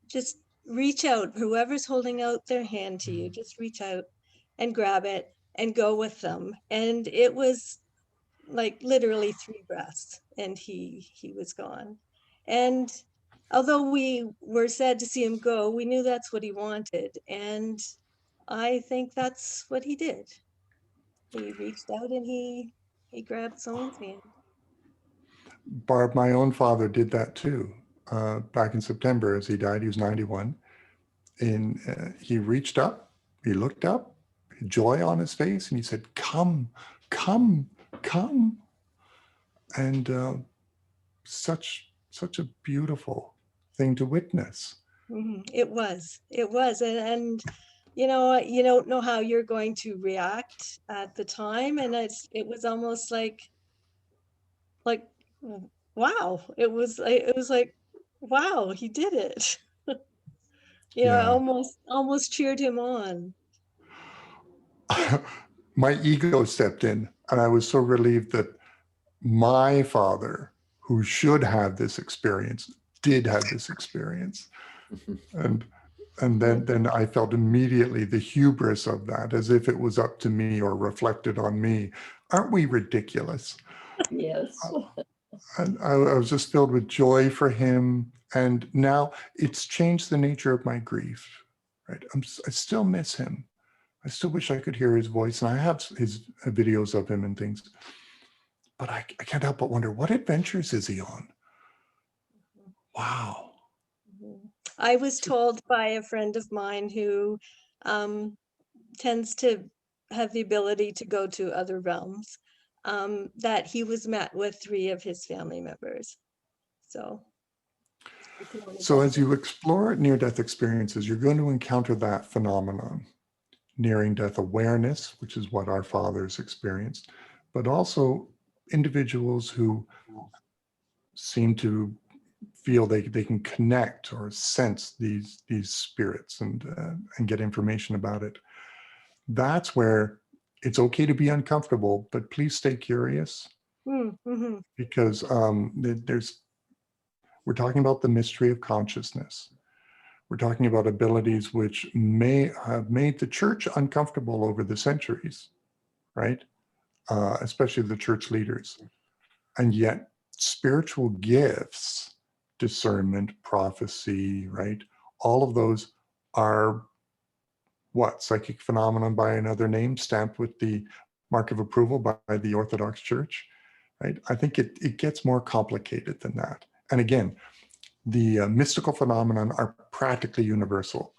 just reach out, whoever's holding out their hand to you, just reach out and grab it and go with them. And it was like literally 3 breaths and he was gone. And although we were sad to see him go, we knew that's what he wanted. And I think that's what he did. He reached out and he grabbed someone's hand. Barb, my own father did that too. Back in September, as he died, he was 91. And he reached up, he looked up, joy on his face, and he said, "Come, come, come." And such a beautiful thing to witness. Mm-hmm. It was, and you don't know how you're going to react at the time, and it was almost like wow, it was like wow, he did it. I almost cheered him on. My ego stepped in, and I was so relieved that my father, who should have this experience, did have this experience. And And then I felt immediately the hubris of that, as if it was up to me or reflected on me. Aren't we ridiculous? Yes. And I was just filled with joy for him. And now it's changed the nature of my grief, right? I still miss him. I still wish I could hear his voice, and I have his videos of him and things. But I can't help but wonder, what adventures is he on? Wow. I was told by a friend of mine who tends to have the ability to go to other realms, that he was met with 3 of his family members. So as you explore near-death experiences, you're going to encounter that phenomenon, nearing death awareness, which is what our fathers experienced, but also individuals who seem to feel they can connect or sense these spirits and get information about it. That's where it's okay to be uncomfortable, but please stay curious, because we're talking about the mystery of consciousness. We're talking about abilities which may have made the church uncomfortable over the centuries, right? Especially the church leaders. And yet spiritual gifts, discernment, prophecy, right? All of those are what? Psychic phenomenon by another name, stamped with the mark of approval by the Orthodox Church, right? I think it gets more complicated than that. And again, the mystical phenomenon are practically universal.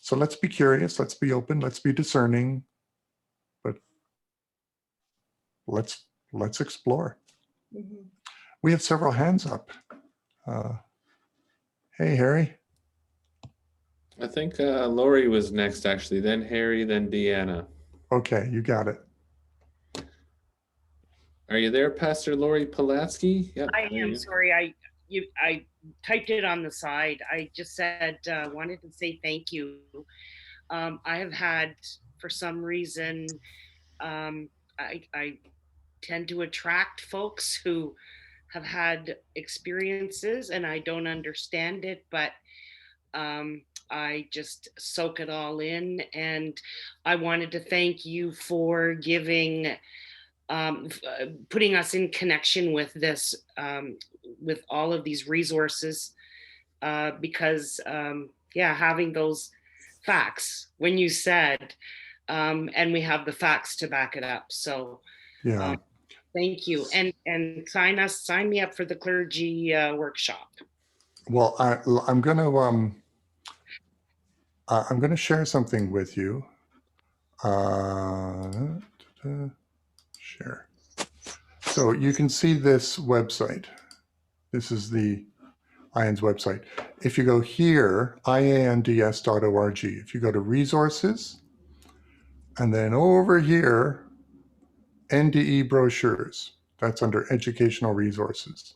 So let's be curious, let's be open, let's be discerning, but let's explore. We have several hands up. Hey, Harry. I think Lori was next, actually, then Harry, then Deanna. Okay, you got it. Are you there, Pastor Lori Pulaski? Yep. I am. Sorry, I typed it on the side. I just said wanted to say thank you. I have had, for some reason, I tend to attract folks who have had experiences, and I don't understand it, but I just soak it all in. And I wanted to thank you for giving, putting us in connection with this, with all of these resources, because having those facts when you said, and we have the facts to back it up. So yeah, thank you. And sign me up for the clergy workshop. Well, I'm gonna share something with you. Share. So you can see this website. This is the IANDS website. If you go here, iands.org, if you go to resources, and then over here, NDE brochures, that's under educational resources.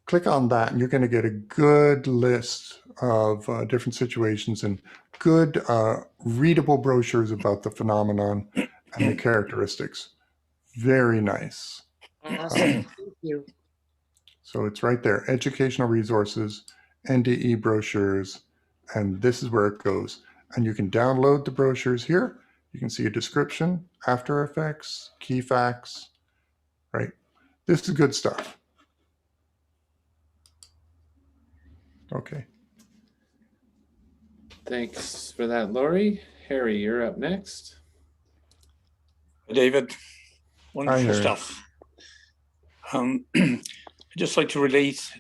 Click on that and you're going to get a good list of different situations and good readable brochures about the phenomenon and the characteristics. Very nice. Awesome. Thank you. So it's right there, educational resources, NDE brochures, and this is where it goes. And you can download the brochures here. You can see a description, after effects, key facts, right? This is good stuff. Okay. Thanks for that, Lori. Harry, you're up next. David, wonderful Harry. stuff. I'd just like to relate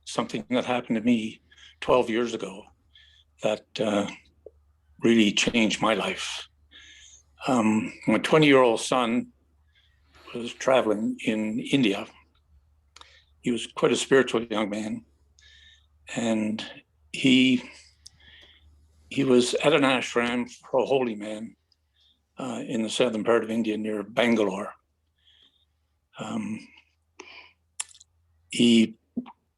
something that happened to me 12 years ago that really changed my life. My 20-year-old son was traveling in India. He was quite a spiritual young man, and he was at an ashram for a holy man in the southern part of India near Bangalore. He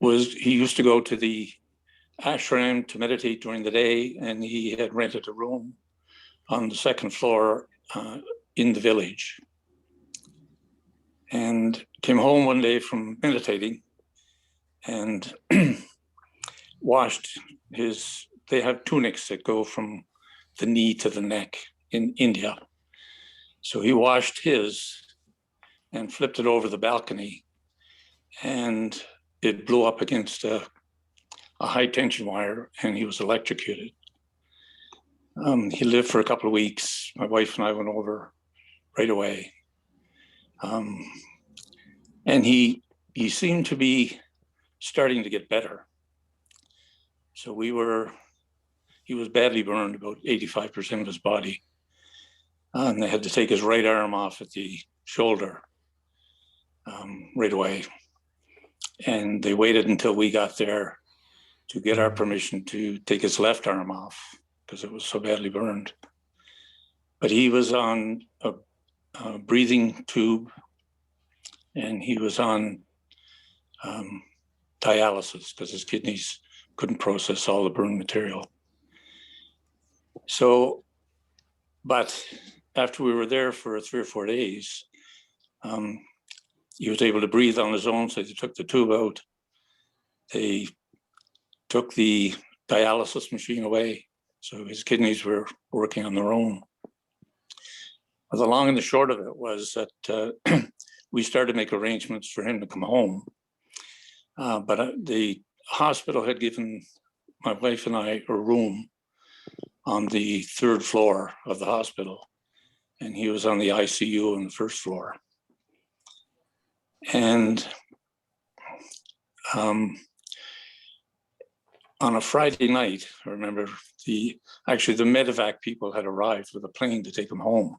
used to go to the ashram to meditate during the day, and he had rented a room on the second floor in the village. And came home one day from meditating and washed they have tunics that go from the knee to the neck in India. So he washed his and flipped it over the balcony, and it blew up against a high tension wire, and he was electrocuted. He lived for a couple of weeks. My wife and I went over right away. And he seemed to be starting to get better. So he was badly burned, about 85% of his body. And they had to take his right arm off at the shoulder right away. And they waited until we got there to get our permission to take his left arm off because it was so badly burned. But he was on a breathing tube, and he was on dialysis because his kidneys couldn't process all the burned material. So, but after we were there for 3 or 4 days, he was able to breathe on his own, so they took the tube out. They took the dialysis machine away, so his kidneys were working on their own. But the long and the short of it was that we started to make arrangements for him to come home. But the hospital had given my wife and I a room on the 3rd floor of the hospital, and he was on the ICU on the 1st floor. And on a Friday night, I remember the medevac people had arrived with a plane to take him home.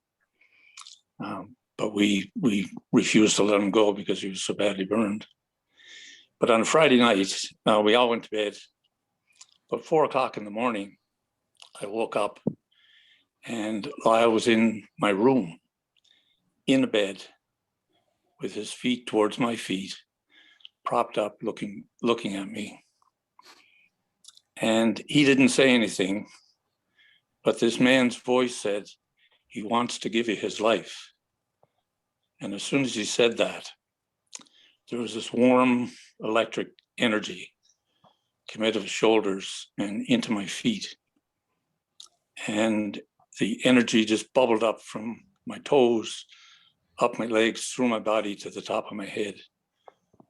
But we refused to let him go because he was so badly burned. But on a Friday night, we all went to bed. But 4 o'clock in the morning, I woke up and Lyle was in my room, in a bed, with his feet towards my feet, propped up, looking at me. And he didn't say anything, but this man's voice said, he wants to give you his life. And as soon as he said that, there was this warm electric energy came out of his shoulders and into my feet. And the energy just bubbled up from my toes, up my legs, through my body to the top of my head.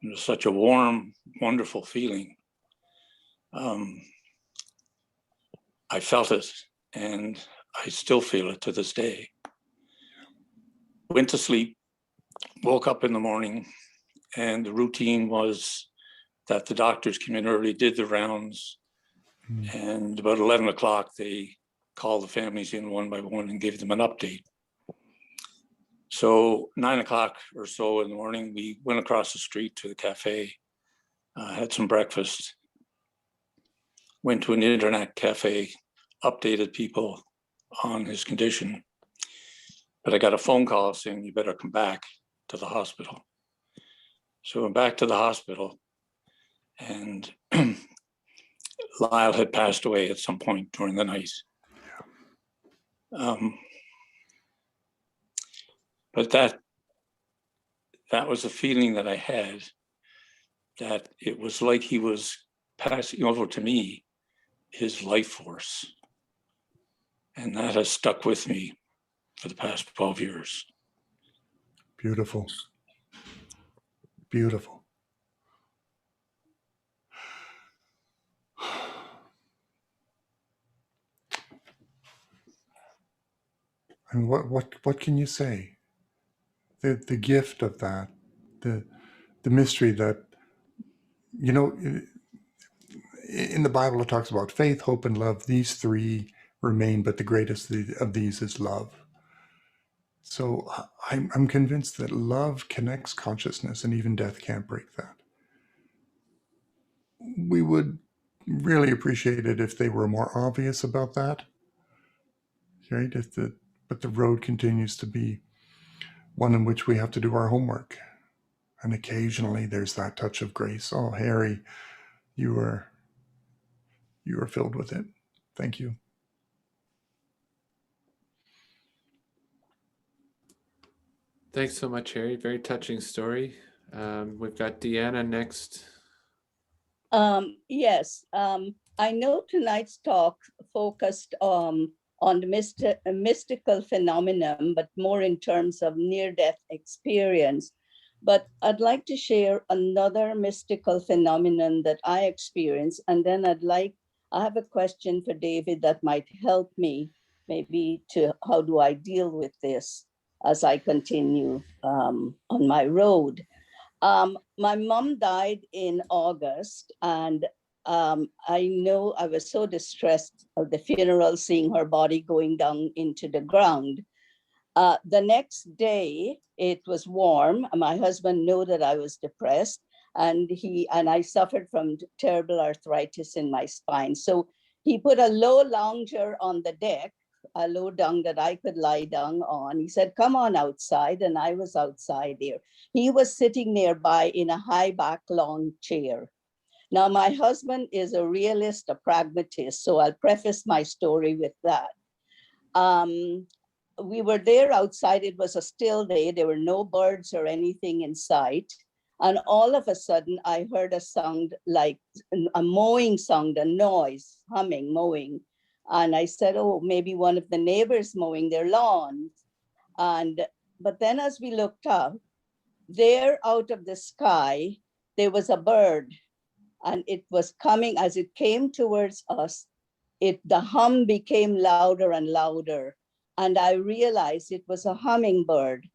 It was such a warm, wonderful feeling. I felt it, and I still feel it to this day. Went to sleep, woke up in the morning, and the routine was that the doctors came in early, did the rounds, and about 11 o'clock, they called the families in one by one and gave them an update. So 9 o'clock or so in the morning, we went across the street to the cafe, had some breakfast, went to an internet cafe, updated people on his condition. But I got a phone call saying, you better come back to the hospital. So I went back to the hospital, and Lyle had passed away at some point during the night. But that was a feeling that I had, that it was like he was passing over to me his life force. And that has stuck with me for the past 12 years. Beautiful. Beautiful. And what can you say? The gift of that, the mystery that, you know, in the Bible it talks about faith, hope, and love. These 3 remain, but the greatest of these is love. So I'm convinced that love connects consciousness, and even death can't break that. We would really appreciate it if they were more obvious about that, right? But the road continues to be one in which we have to do our homework. And occasionally there's that touch of grace. Oh, Harry, you are filled with it. Thank you. Thanks so much, Harry. Very touching story. We've got Deanna next. Yes. I know tonight's talk focused on the mystical phenomenon, but more in terms of near-death experience. But I'd like to share another mystical phenomenon that I experienced. And then I have a question for David that might help me maybe to how do I deal with this as I continue on my road. My mom died in August, and I know I was so distressed of the funeral, seeing her body going down into the ground. The next day, it was warm. My husband knew that I was depressed, and I suffered from terrible arthritis in my spine. So he put a low lounger on the deck, a low down that I could lie down on. He said, "Come on outside," and I was outside there. He was sitting nearby in a high back long chair. Now, my husband is a realist, a pragmatist, so I'll preface my story with that. We were there outside. It was a still day. There were no birds or anything in sight. And all of a sudden, I heard a sound like a mowing sound, a noise, humming, mowing. And I said, oh, maybe one of the neighbors mowing their lawn. But then as we looked up, there out of the sky, there was a bird. And it was coming, as it came towards us, the hum became louder and louder. And I realized it was a hummingbird.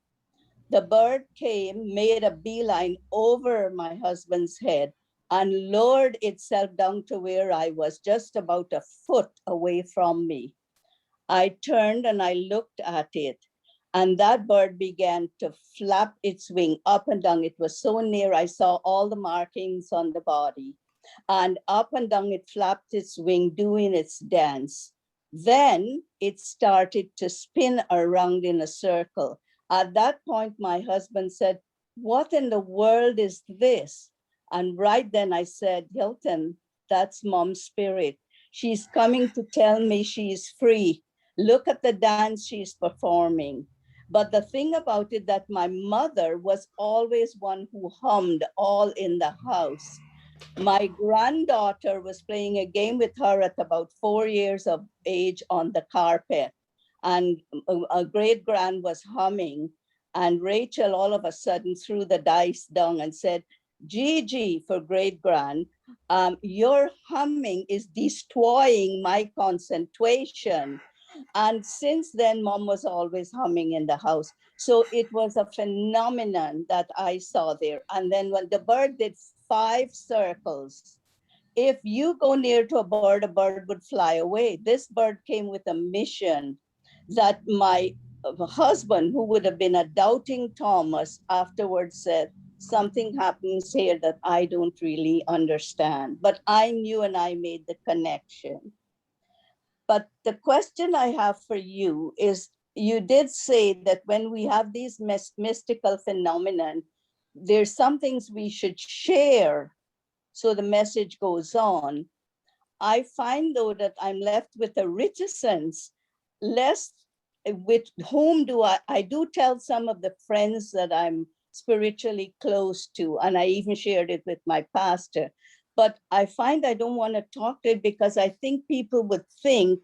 The bird came, made a beeline over my husband's head and lowered itself down to where I was, just about a foot away from me. I turned and I looked at it, and that bird began to flap its wing up and down. It was so near, I saw all the markings on the body. And up and down it flapped its wing, doing its dance. Then it started to spin around in a circle. At that point, my husband said, "What in the world is this?" And right then I said, "Hilton, that's Mom's spirit. She's coming to tell me she's free. Look at the dance she's performing." But the thing about it, that my mother was always one who hummed all in the house. My granddaughter was playing a game with her at about 4 years of age on the carpet, and a great grand was humming, and Rachel all of a sudden threw the dice down and said, "Gigi," for great grand, "your humming is destroying my concentration." And since then, Mom was always humming in the house. So it was a phenomenon that I saw there. And then when the bird did 5 circles, if you go near to a bird would fly away. This bird came with a mission that my husband, who would have been a doubting Thomas, afterwards said, "Something happens here that I don't really understand." But I knew, and I made the connection. But the question I have for you is, you did say that when we have these mystical phenomenon, there's some things we should share so the message goes on. I find, though, that I'm left with a reticence, lest with whom do I do tell some of the friends that I'm spiritually close to, and I even shared it with my pastor. But I find I don't want to talk to it because I think people would think,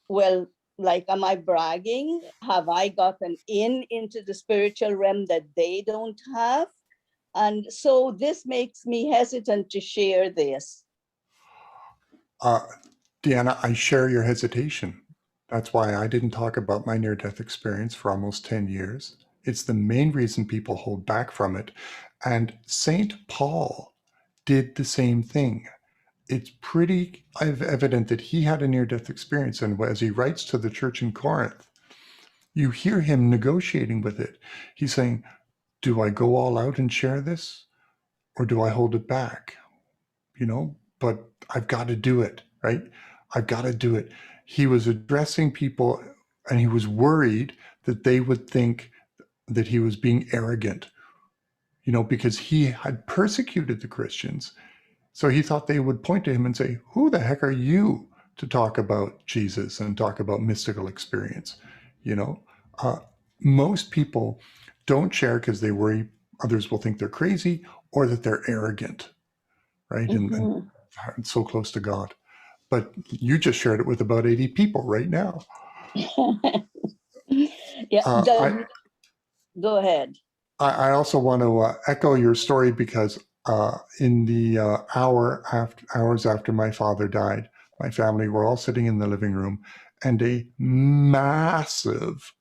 well, like, am I bragging? Have I gotten into the spiritual realm that they don't have? And so this makes me hesitant to share this. Deanna, I share your hesitation. That's why I didn't talk about my near-death experience for almost 10 years. It's the main reason people hold back from it. And St. Paul did the same thing. It's pretty evident that he had a near-death experience. And as he writes to the church in Corinth, you hear him negotiating with it. He's saying, do I go all out and share this? Or do I hold it back? But I've got to do it, right? I've got to do it. He was addressing people, and he was worried that they would think that he was being arrogant, because he had persecuted the Christians. So he thought they would point to him and say, "Who the heck are you to talk about Jesus and talk about mystical experience?" Most people don't share because they worry others will think they're crazy or that they're arrogant, right? And so close to God. but you just shared it with about 80 people right now. Yeah, go ahead. I also want to echo your story because in the hours after my father died, my family were all sitting in the living room, and a massive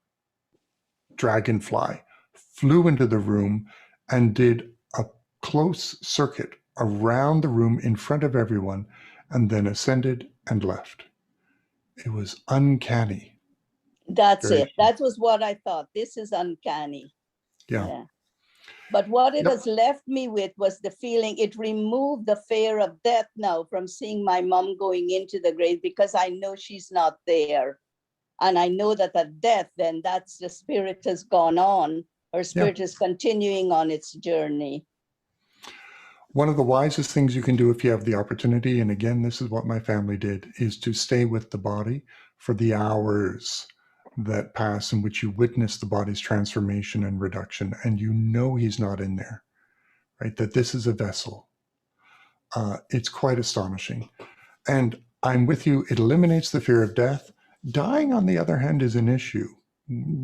dragonfly flew into the room and did a close circuit around the room in front of everyone, and then ascended and left. It was uncanny. That's it. That was what I thought. This is uncanny. Yeah. But what it has left me with was the feeling, it removed the fear of death now from seeing my mom going into the grave, because I know she's not there. And I know that at death, then that's the spirit has gone on. Her spirit is continuing on its journey. One of the wisest things you can do if you have the opportunity, and again, this is what my family did, is to stay with the body for the hours that pass in which you witness the body's transformation and reduction, and you know he's not in there, right? That this is a vessel. It's quite astonishing. And I'm with you, it eliminates the fear of death. Dying, on the other hand, is an issue.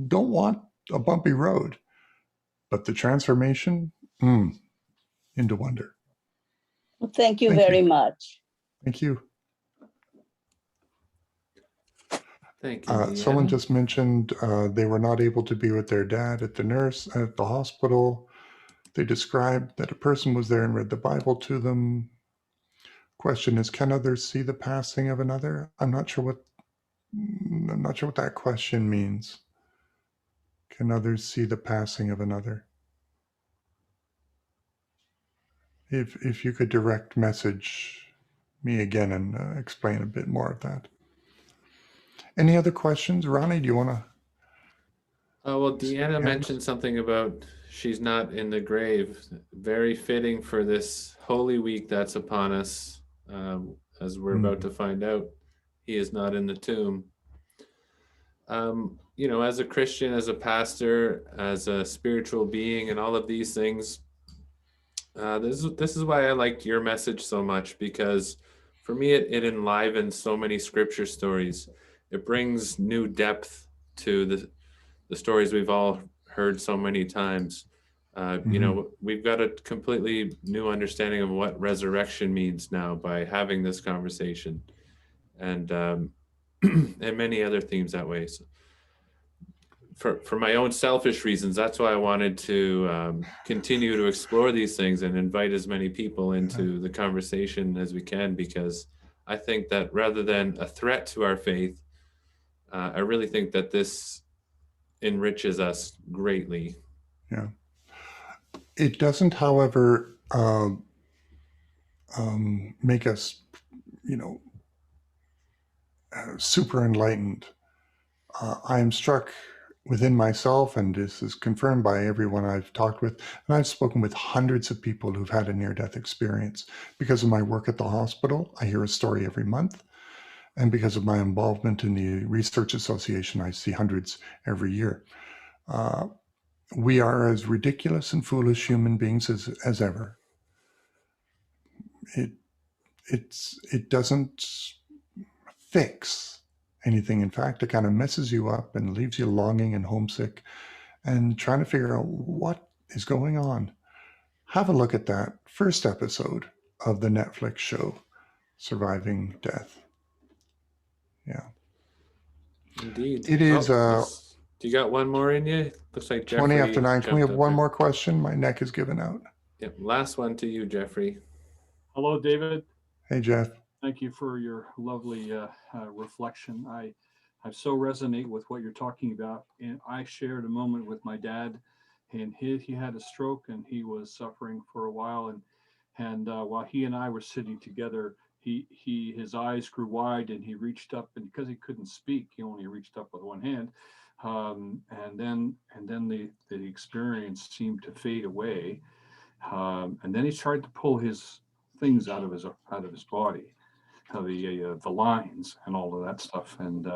Don't want a bumpy road, but the transformation, into wonder. Well, thank you very much. Thank you. Thank you. Someone just mentioned they were not able to be with their dad at the hospital. They described that a person was there and read the Bible to them. Question is, can others see the passing of another? I'm not sure what that question means. Can others see the passing of another? If you could direct message me again and explain a bit more of that. Any other questions? Ronnie, do you want to? Well, Deanna mentioned something about she's not in the grave. Very fitting for this Holy Week that's upon us, as we're about to find out. He is not in the tomb. You know, as a Christian, as a pastor, as a spiritual being, and all of these things, this is why I like your message so much, because for me, it enlivens so many scripture stories. It brings new depth to the stories we've all heard so many times. You know, we've got a completely new understanding of what resurrection means now by having this conversation, and and many other themes that way. So for my own selfish reasons, that's why I wanted to continue to explore these things and invite as many people into the conversation as we can, because I think that rather than a threat to our faith, I really think that this enriches us greatly. Yeah. It doesn't, however, make us, you know, super enlightened. I am struck within myself, and this is confirmed by everyone I've talked with, and I've spoken with hundreds of people who've had a near-death experience. Because of my work at the hospital, I hear a story every month. And because of my involvement in the Research Association, I see hundreds every year. We are as ridiculous and foolish human beings as ever. It doesn't fix anything. In fact, it kind of messes you up and leaves you longing and homesick and trying to figure out what is going on. Have a look at that first episode of the Netflix show, Surviving Death. Yeah. Indeed. It is. Do you got one more in you? Looks like Jeffrey 20 after 9. Can we have one in. more question? My neck is giving out. Yep. Last one to you, Jeffrey. Hello, David. Hey, Jeff. Thank you for your lovely reflection. I so resonate with what you're talking about. And I shared a moment with my dad, and he had a stroke and he was suffering for a while. And while he and I were sitting together, his eyes grew wide and he reached up, and because he couldn't speak, he only reached up with one hand. And then the experience seemed to fade away. And then he tried to pull his things out of his body, the lines and all of that stuff. And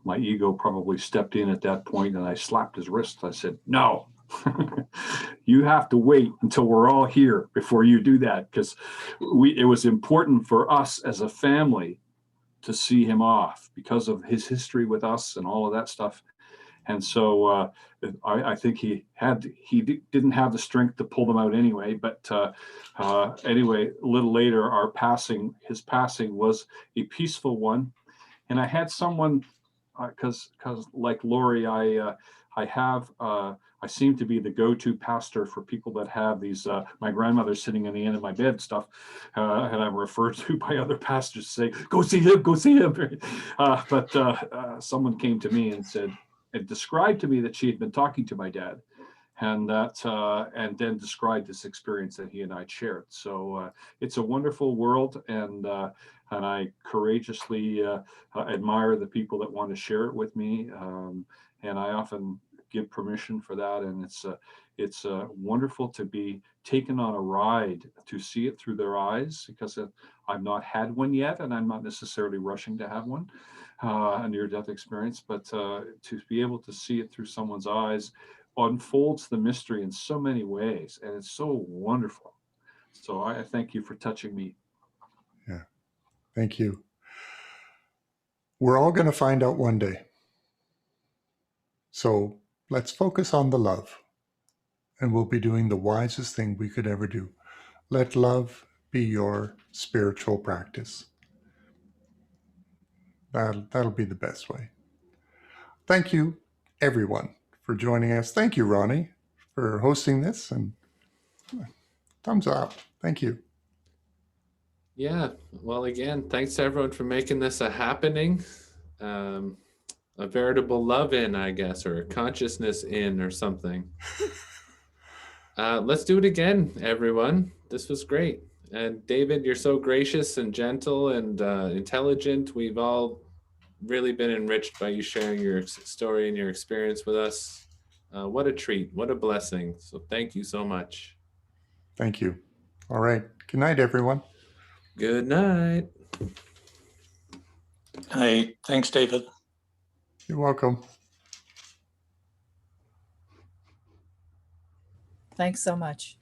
my ego probably stepped in at that point, and I slapped his wrist. I said, "No, You have to wait until we're all here before you do that, because it was important for us as a family to see him off because of his history with us and all of that stuff. And so I think he didn't have the strength to pull them out anyway. But anyway, a little later, his passing was a peaceful one. And I had someone, because like Lori, I seem to be the go-to pastor for people that have these, my grandmother sitting on the end of my bed stuff, and I'm referred to by other pastors to say, go see him, go see him. But someone came to me and said, and described to me that she had been talking to my dad, and then described this experience that he and I shared. So it's a wonderful world, and I courageously admire the people that want to share it with me, and I often give permission for that. And it's wonderful to be taken on a ride to see it through their eyes, because I've not had one yet, and I'm not necessarily rushing to have one, a near-death experience, but to be able to see it through someone's eyes unfolds the mystery in so many ways, and it's so wonderful. So I thank you for touching me. Yeah, thank you. We're all going to find out one day. So let's focus on the love, and we'll be doing the wisest thing we could ever do. Let love be your spiritual practice. That'll be the best way. Thank you, everyone, for joining us. Thank you, Ronnie, for hosting this, and thumbs up. Thank you. Yeah, well, again, thanks to everyone for making this a happening, a veritable love in, I guess, or a consciousness in or something. Let's do it again, everyone. This was great. And David, you're so gracious and gentle and intelligent. We've all really been enriched by you sharing your story and your experience with us. What a treat. What a blessing. So thank you so much. Thank you. All right. Good night, everyone. Good night. Hi, thanks, David. You're welcome. Thanks so much.